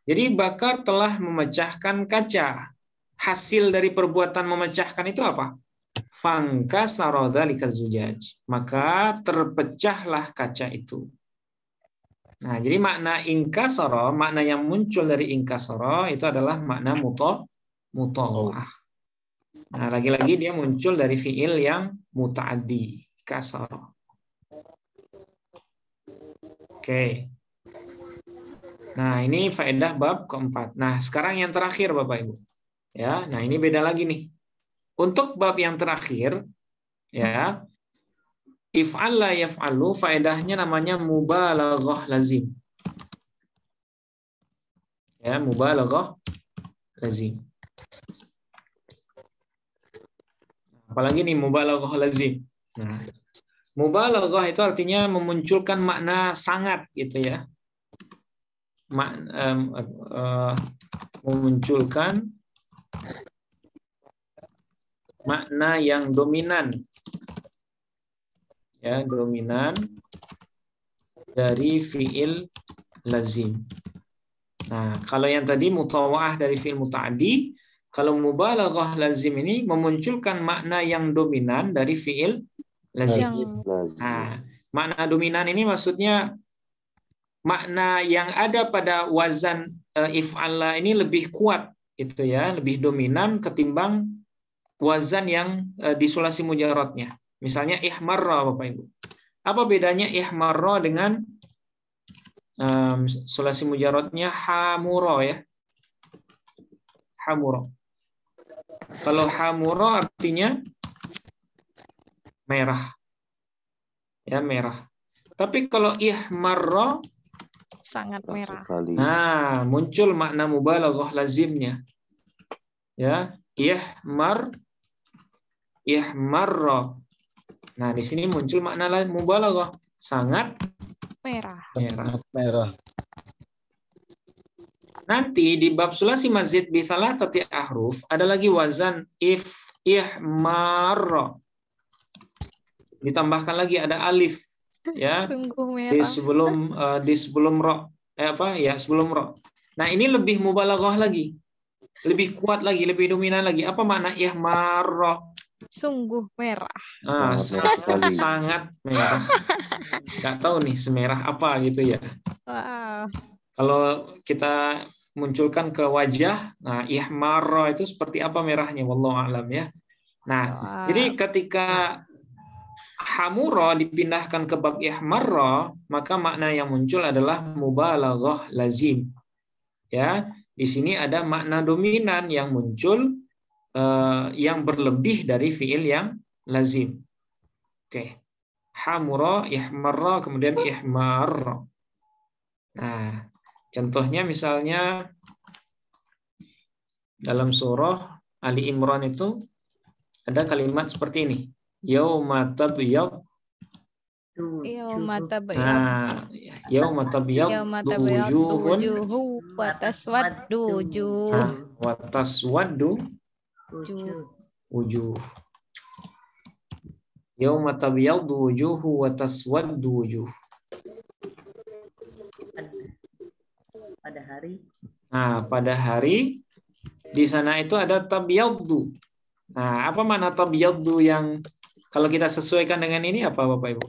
Jadi bakar telah memecahkan kaca. Hasil dari perbuatan memecahkan itu apa? Fangkasara dzalika zujaj. Maka terpecahlah kaca itu. Nah, jadi makna inkasara, makna yang muncul dari inkasara itu adalah makna mutawa'ah. Nah, lagi-lagi dia muncul dari fiil yang muta'addi, kasara. Oke. Nah, ini faedah bab keempat. Nah, sekarang yang terakhir Bapak Ibu. Ya, nah ini beda lagi nih. Untuk bab yang terakhir, ya, if'al la yaf'alu faedahnya namanya mubalaghah lazim. Ya, mubalaghah lazim. Apalagi nih mubalaghah lazim. Nah, mubalaghah itu artinya memunculkan makna sangat gitu ya. Memunculkan makna yang dominan. Ya, dominan dari fiil lazim. Nah, kalau yang tadi mutawa'ah dari fiil muta'addi, kalau mubalaghah lazim ini memunculkan makna yang dominan dari fiil lazim. Nah, makna dominan ini maksudnya makna yang ada pada wazan if'alla ini lebih kuat itu ya, lebih dominan ketimbang wazan yang di sulasi mujarradnya. Misalnya ihmarra Bapak Ibu. Apa bedanya ihmarra dengan sulasi mujarradnya hamura ya? Hamura. Kalau hamura artinya merah. Ya, merah. Tapi kalau ihmarra sangat merah. Nah, muncul makna mubalaghah lazimnya. Ya, ihmarra. Nah, di sini muncul makna mubalaghah, sangat merah. Merah. Nanti di bab sulasi mazid bi thalathati ahruf ada lagi wazan ihmarra. Ditambahkan lagi ada alif ya. Sungguh merah. Di sebelum ro. Sebelum ro. Nah, ini lebih mubalaghah lagi. Lebih kuat lagi, lebih dominan lagi. Apa makna ihmarra? Sungguh merah. Nah, sangat merah. Nggak tahu nih semerah apa gitu ya. Wow. Kalau kita munculkan ke wajah, nah ihmarra itu seperti apa merahnya? Wallahu a'lam ya. Nah, jadi ketika hamura dipindahkan ke bab ihmarra, maka makna yang muncul adalah mubalaghah lazim. Ya, di sini ada makna dominan yang muncul yang berlebih dari fiil yang lazim. Oke. Hamura, ihmarra, kemudian ihmarra. Nah, contohnya misalnya dalam surah Ali Imran itu ada kalimat seperti ini. Yauma tabyad wujuhu wa taswaddu wujuh. Wa taswaddu wujuh. Yauma tabyaddu wujuhu wa taswaddu wujuh. Pada hari. Nah, pada hari di sana itu ada tabyaddu. Nah, apa makna tabyaddu yang kalau kita sesuaikan dengan ini apa Bapak Ibu?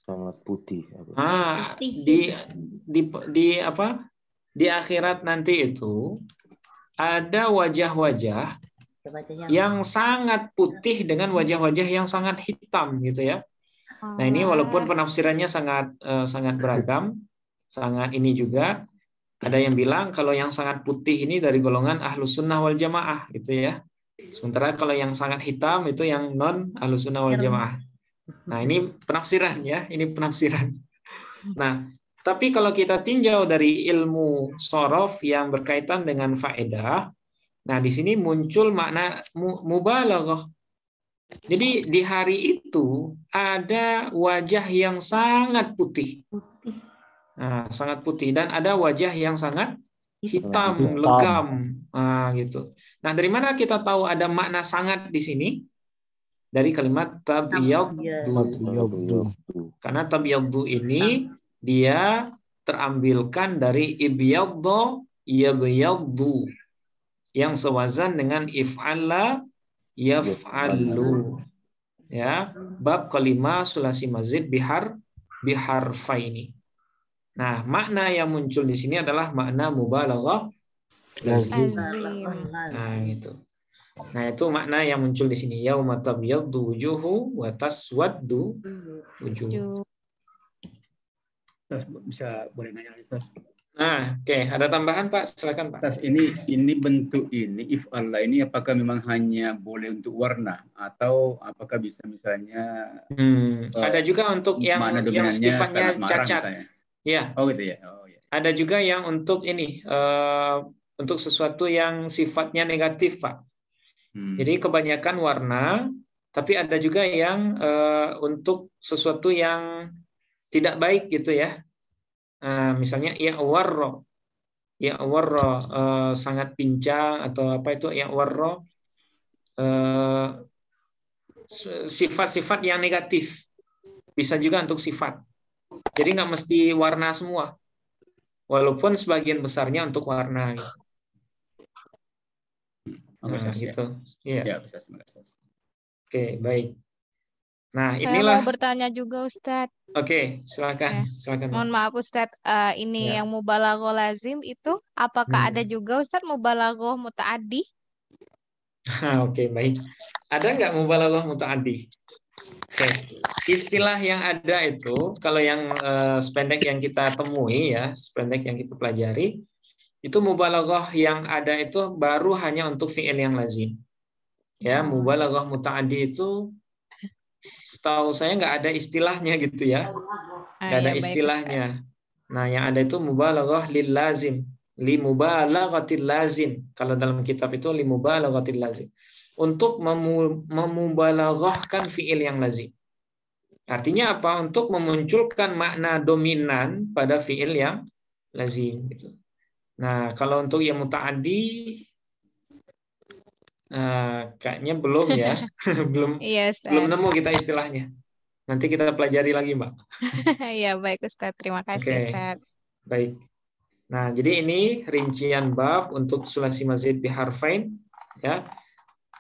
Sangat putih. Nah, di akhirat nanti itu ada wajah-wajah yang sangat putih dengan wajah-wajah yang sangat hitam gitu ya. Nah, ini walaupun penafsirannya sangat beragam, sangat ini juga ada yang bilang kalau yang sangat putih ini dari golongan Ahlus Sunnah wal Jamaah gitu ya. Sementara kalau yang sangat hitam itu yang non Ahlus Sunnah wal Jamaah. Nah, ini penafsiran ya, ini penafsiran. Nah, tapi kalau kita tinjau dari ilmu shorof yang berkaitan dengan faedah, nah di sini muncul makna mubalaghah. Jadi di hari itu ada wajah yang sangat putih. Nah, sangat putih dan ada wajah yang sangat hitam, legam. Nah, gitu. Nah, dari mana kita tahu ada makna sangat di sini? Dari kalimat tabyaddu. Karena tabyaddu ini dia terambilkan dari ibyaddu yabyaddu yang sewazan dengan if'alla yaf'allu. Ya, bab kelima sulasi mazid biharfaini. Nah, makna yang muncul di sini adalah makna mubalaghah lazim. Nah, gitu. Nah, itu makna yang muncul di sini. Yauma tabyaddu wujuhu wa taswaddu wujuh. Ustaz, bisa boleh nanya Ustaz? Nah, oke. Ada tambahan Pak? Silakan Pak. Ustaz, ini bentuk ini if Allah ini apakah memang hanya boleh untuk warna atau apakah bisa misalnya ada juga untuk mana yang dominannya sifatnya sangat marah cacat. misalnya. Ya. Oh gitu ya. Oh ya. Ada juga yang untuk ini untuk sesuatu yang sifatnya negatif, Pak. Jadi kebanyakan warna, tapi ada juga yang untuk sesuatu yang tidak baik gitu ya. Misalnya i'warra, sangat pincang atau apa itu i'warra, sifat-sifat yang negatif. Bisa juga untuk sifat. Jadi nggak mesti warna semua. Walaupun sebagian besarnya untuk warna gitu. Nah, gitu. Iya. Ya, bisa. Oke, baik. Nah, Saya inilah. mau bertanya juga, Ustadz. Oke, silakan. Silakan. Mohon maaf, Ustadz. Ini yang mubalaghah lazim itu, apakah ada juga, Ustadz, mubalaghah mutaaddi? Oke, baik. Ada nggak mubalaghah mutaaddi? Oke. Istilah yang ada itu, kalau yang sependek yang kita temui ya, sependek yang kita pelajari, itu mubalaghah yang ada itu baru hanya untuk fi'il yang lazim. Ya, mubalaghah mutaaddi itu setahu saya nggak ada istilahnya gitu ya. Nggak ada istilahnya. Nah, yang ada itu mubalaghah lil lazim, li mubalaghatil lazim. Kalau dalam kitab itu li mubalaghatil lazim. Untuk memubalaghahkan fi'il yang lazim. Artinya apa? Untuk memunculkan makna dominan pada fi'il yang lazim gitu. Nah, kalau untuk yang muta'addi kayaknya belum ya. belum nemu kita istilahnya. Nanti kita pelajari lagi, Mbak. Iya, baik Ustaz. Terima kasih, Ustaz. Baik. Nah, jadi ini rincian bab untuk sulasi mazid biharfain ya.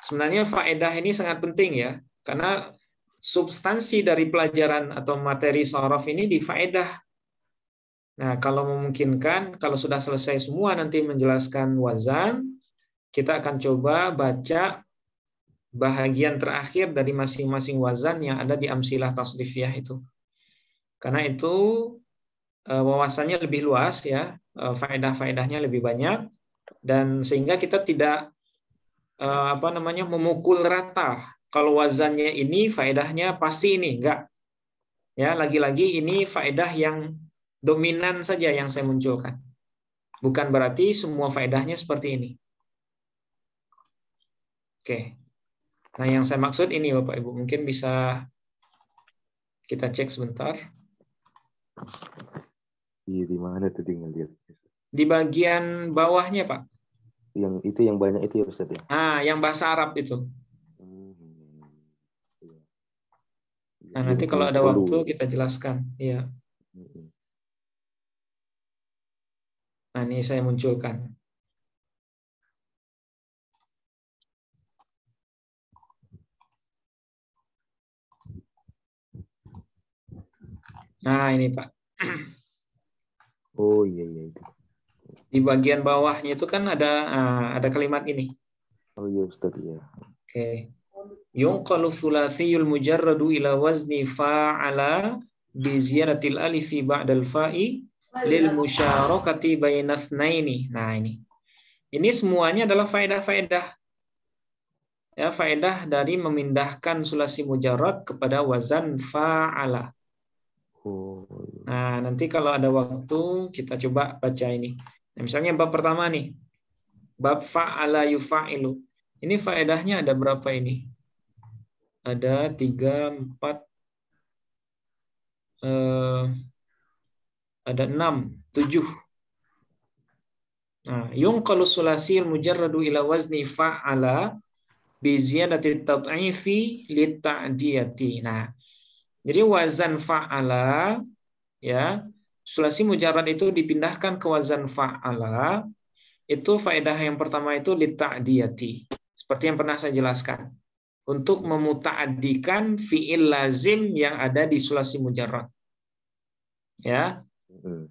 Sebenarnya faedah ini sangat penting ya, karena substansi dari pelajaran atau materi shorof ini di faedah. Nah, kalau memungkinkan, kalau sudah selesai semua nanti menjelaskan wazan, kita akan coba baca bahagian terakhir dari masing-masing wazan yang ada di amsilah tasrifiyah itu. Karena itu wawasannya lebih luas ya, faedah-faedahnya lebih banyak, dan sehingga kita tidak memukul rata. Kalau wazannya ini faedahnya pasti ini, enggak. Ya, lagi-lagi ini faedah yang dominan saja yang saya munculkan. Bukan berarti semua faedahnya seperti ini. Oke. Nah, yang saya maksud ini Bapak Ibu, mungkin bisa kita cek sebentar. Iya, di mana tuh tinggal lihat? Di bagian bawahnya, Pak. Yang itu yang banyak itu ya Ustaz ya? Yang bahasa Arab itu. Nah, nanti kalau ada waktu kita jelaskan. Iya. Nah, ini saya munculkan. Nah, ini Pak. Oh iya itu. Di bagian bawahnya itu kan ada kalimat ini. Oh iya Ustaz ya. Oke. Yunqalu thulathiyul mujarradu ila wazni fa'ala bi ziyaratil alifi ba'dal fa'i lil musyarakati baina tsnaini. Nah, ini. Ini semuanya adalah faedah-faedah. Ya, faedah dari memindahkan sulasi mujarrad kepada wazan fa'ala. Nah, nanti kalau ada waktu kita coba baca ini. Nah, misalnya bab pertama nih. Bab fa'ala yufa'ilu. Ini faedahnya ada berapa ini? Ada 3, 4, ada 6, 7. Nah, yunqalu sulasil mujarradu ila wazni fa'ala bi ziyadati tad'ifi li ta'diyati. Nah, jadi wazan fa'ala ya, sulasi mujarrad itu dipindahkan ke wazan fa'ala. Itu faedah yang pertama itu li ta'diyati. Seperti yang pernah saya jelaskan. Untuk memuta'addikan fi'il lazim yang ada di sulasi mujarrad. Ya.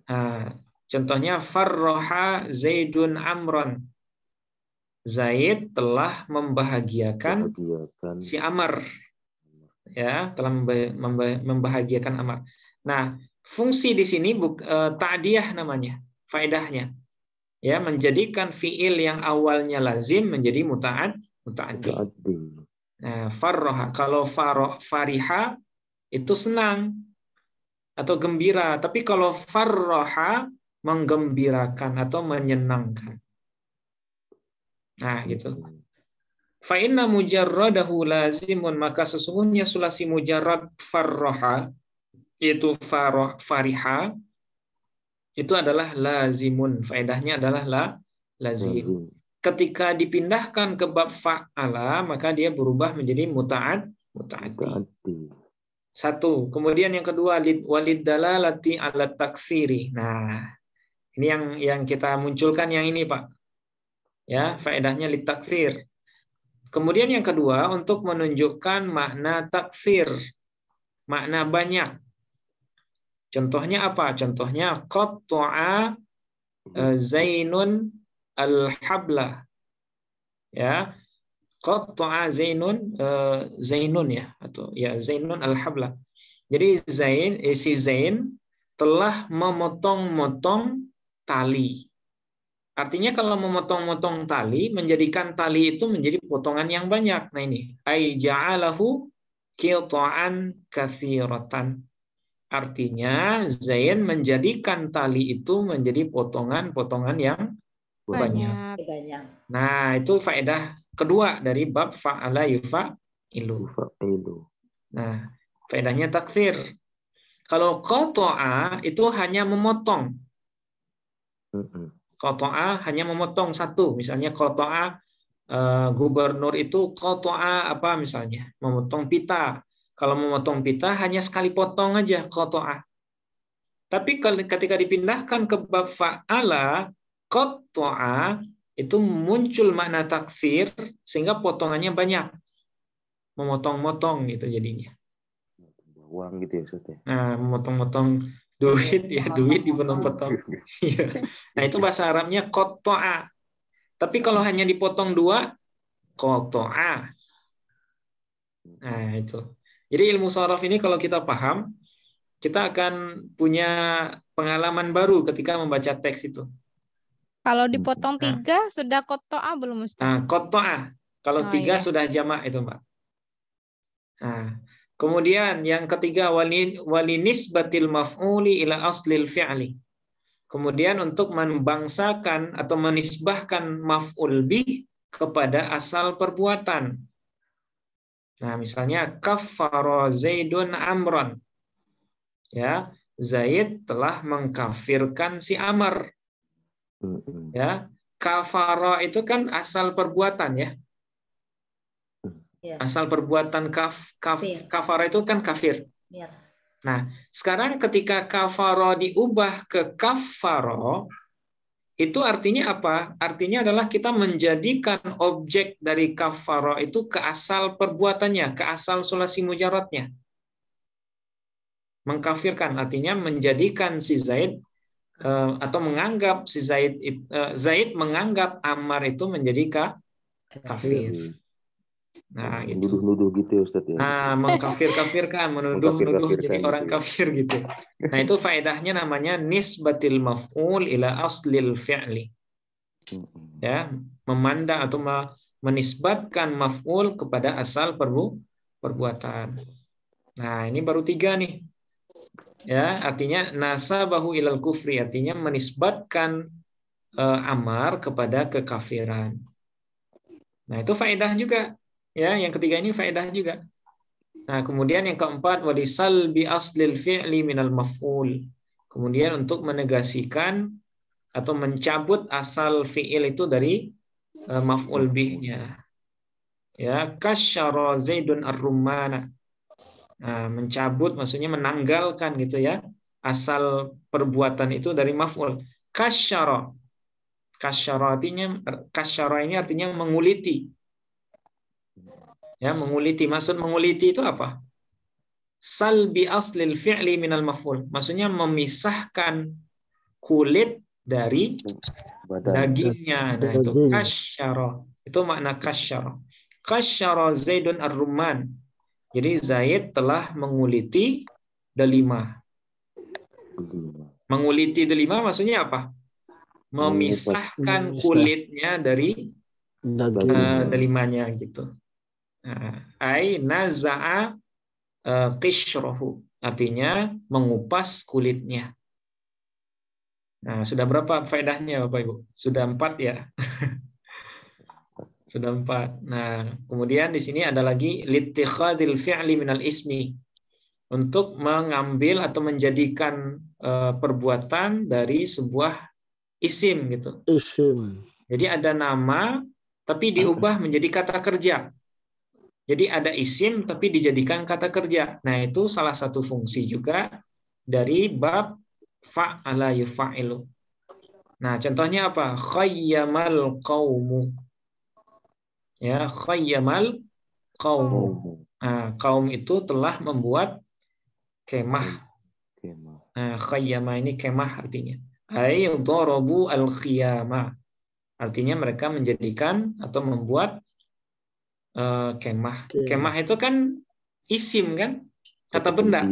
Nah, contohnya farroha Zaidun amron. Zaid telah membahagiakan si Amr. Ya, telah membahagiakan Amr. Nah, fungsi di sini ta'diyah namanya, faedahnya. Ya, menjadikan fiil yang awalnya lazim menjadi muta'addi. Nah, farroha, kalau fariha itu senang atau gembira, tapi kalau farroha menggembirakan atau menyenangkan. Nah, gitu. Fa inna mujarradahu lazimun, maka sesungguhnya sulasi mujarrad farroha, yaitu fariha, itu adalah lazimun. Faedahnya adalah lazim. Ketika dipindahkan ke bab fa'ala, maka dia berubah menjadi muta'addi. Satu. Kemudian yang kedua, walid dalalati ala takfiri. Nah, ini yang kita munculkan yang ini, Pak. Ya, faedahnya litakfir. Kemudian yang kedua, untuk menunjukkan makna takfir, makna banyak. Contohnya apa? Contohnya qatta'a Zainun al-habla. Ya. Qatta'a Zainun ya, atau ya Zainun al-habla. Jadi si Zain telah memotong-motong tali. Artinya kalau memotong-motong tali, menjadikan tali itu menjadi potongan yang banyak. Nah ini, ai ja'alahu qita'an katsiratan. Artinya Zain menjadikan tali itu menjadi potongan-potongan yang banyak. Nah, itu faedah kedua dari bab fa'ala yufa'ilu. Nah, faedahnya takfir. Kalau qata'a itu hanya memotong. Qata'a hanya memotong satu, misalnya qata'a gubernur itu qata'a apa misalnya, memotong pita. Kalau memotong pita hanya sekali potong aja qata'a. Tapi ketika dipindahkan ke bab fa'ala, qata'a itu muncul makna takfir sehingga potongannya banyak. Memotong-motong gitu jadinya. Uang gitu ya, Ustaz ya. Nah, memotong-motong duit ya, duit dipotong-potong. Nah, itu bahasa Arabnya qata'a. Tapi kalau hanya dipotong dua, qata'a. Nah, itu. Jadi ilmu sharaf ini kalau kita paham, kita akan punya pengalaman baru ketika membaca teks itu. Kalau dipotong tiga, sudah qata'a belum, Ustaz? Nah, qata'a. Kalau tiga sudah jamak itu, Mbak. Nah, kemudian yang ketiga, walinisbatil maf'uli ila aslil fi'li. Kemudian untuk membangsakan atau menisbahkan maf'ul bih kepada asal perbuatan. Nah, misalnya kaffara Zaidun Amran. Ya, Zaid telah mengkafirkan si Amr. Ya, kafara itu kan asal perbuatan ya. Asal perbuatan kafara itu kan kafir. Nah, sekarang ketika kafara diubah ke kafara, itu artinya apa? Artinya adalah kita menjadikan objek dari kafara itu ke asal perbuatannya, ke asal sulasi mujarradnya. Mengkafirkan artinya menjadikan si Zaid atau menganggap si Zaid menganggap Ammar itu menjadi kafir. Nah, itu. Nuduh-nuduh gitu ya, Ustaz ya. Nah, mengkafir-kafirkan, menuduh-nuduh jadi orang kafir gitu. Nah, itu faedahnya namanya nisbatil maf'ul ila aslil fi'li. Ya, memandang atau menisbatkan maf'ul kepada asal perbuatan. Nah, ini baru 3 nih. Ya, artinya nasabahu ilal kufri, artinya menisbatkan Ammar kepada kekafiran. Nah, itu faedah juga. Ya, yang ketiga ini faedah juga. Nah, kemudian yang keempat, walisal bi aslil fi'li minal maf'ul. Kemudian untuk menegasikan atau mencabut asal fi'il itu dari maf'ul bihnya. Ya, kasyara Zaidun ar-rumana. Nah, mencabut maksudnya menanggalkan gitu ya. Asal perbuatan itu dari maf'ul. Kasyara. Kasyara ini artinya menguliti. Ya, menguliti. Maksud menguliti itu apa? Salbi aslil fi'li minal maf'ul. Maksudnya memisahkan kulit dari dagingnya. Nah, itu kasyara. Itu makna kasyara. Kasyara Zaidun ar-rumman. Jadi Zaid telah menguliti delima. Menguliti delima maksudnya apa? Memisahkan kulitnya dari delimanya gitu. Ai naza'a qishrahu, artinya mengupas kulitnya. Nah, sudah berapa faedahnya Bapak Ibu? Sudah 4 ya. Sudah 4. Nah, kemudian di sini ada lagi litikhadil fi'li minal ismi, untuk mengambil atau menjadikan perbuatan dari sebuah isim gitu. Isim. Jadi ada nama tapi diubah menjadi kata kerja. Jadi ada isim tapi dijadikan kata kerja. Nah, itu salah satu fungsi juga dari bab fa'ala yufa'ilu. Nah, contohnya apa? Khayyamal qaumu. Ya, khayyamal qaumu. Nah, kaum itu telah membuat kemah. Nah, khayyama ini kemah artinya. Ay darabu al-khiyama. Artinya mereka menjadikan atau membuat kemah. Kemah itu kan isim kan? Kata benda.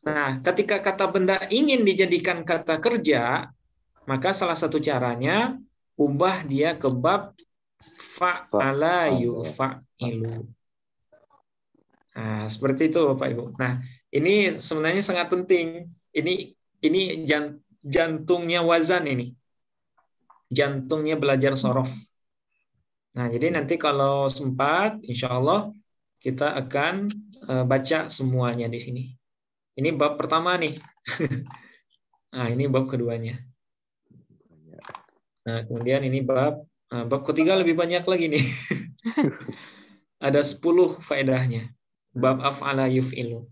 Nah, ketika kata benda ingin dijadikan kata kerja, maka salah satu caranya ubah dia ke bab fa'ala yufa'ilu. Nah, seperti itu Bapak Ibu. Nah, ini sebenarnya sangat penting. Ini jantungnya wazan ini. Jantungnya belajar sorof. Nah, jadi nanti kalau sempat, insya Allah kita akan baca semuanya di sini. Ini bab pertama nih. Nah, ini bab keduanya. Nah, kemudian ini bab ketiga lebih banyak lagi nih. Ada 10 faedahnya. Bab af'ala yuf'ilu.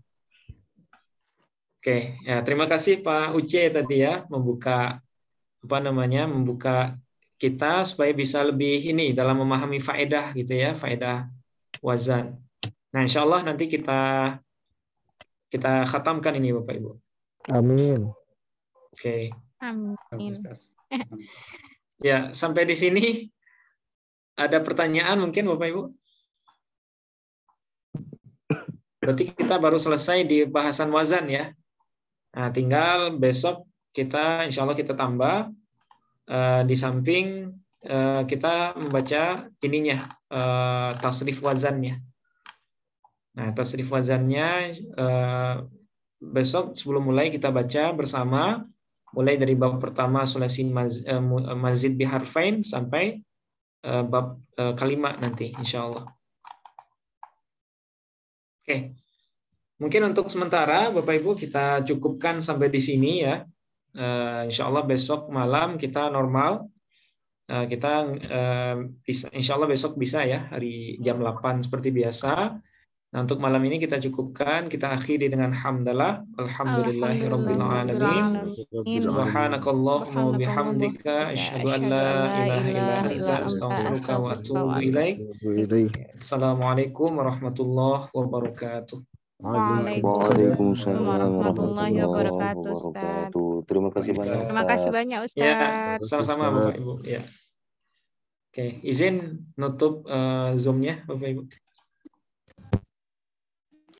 Oke, ya terima kasih Pak Uce tadi ya membuka kita supaya bisa lebih ini dalam memahami faedah gitu ya, faedah wazan. Nah, insya Allah nanti kita khatamkan ini Bapak Ibu. Amin. Oke. Amin. Ya, sampai di sini ada pertanyaan mungkin Bapak Ibu? Berarti kita baru selesai di bahasan wazan ya. Nah, tinggal besok kita insya Allah kita tambah di samping kita membaca ininya tasrif wazannya. Nah, tasrif wazannya besok sebelum mulai kita baca bersama mulai dari bab pertama sulasi mazid biharfain sampai bab kalimat nanti insya Allah. Oke. Mungkin untuk sementara Bapak Ibu kita cukupkan sampai di sini ya. Insya Allah besok malam kita normal. Kita insya Allah besok bisa ya hari jam 8 seperti biasa. Nah, untuk malam ini kita cukupkan, kita akhiri dengan hamdalah, alhamdulillahirabbil alamin. Subhanakallahumma wa bihamdika asyhadu an la ilaha illa anta astaghfiruka wa atubu ilaik. Assalamualaikum warahmatullahi wabarakatuh. Waalaikumsalam warahmatullahi wabarakatuh, Ustaz. Terima kasih banyak. Terima kasih banyak, Ustaz. Ya, sama-sama Bapak Ibu. Ya. Oke, izin nutup Zoom-nya Bapak Ibu.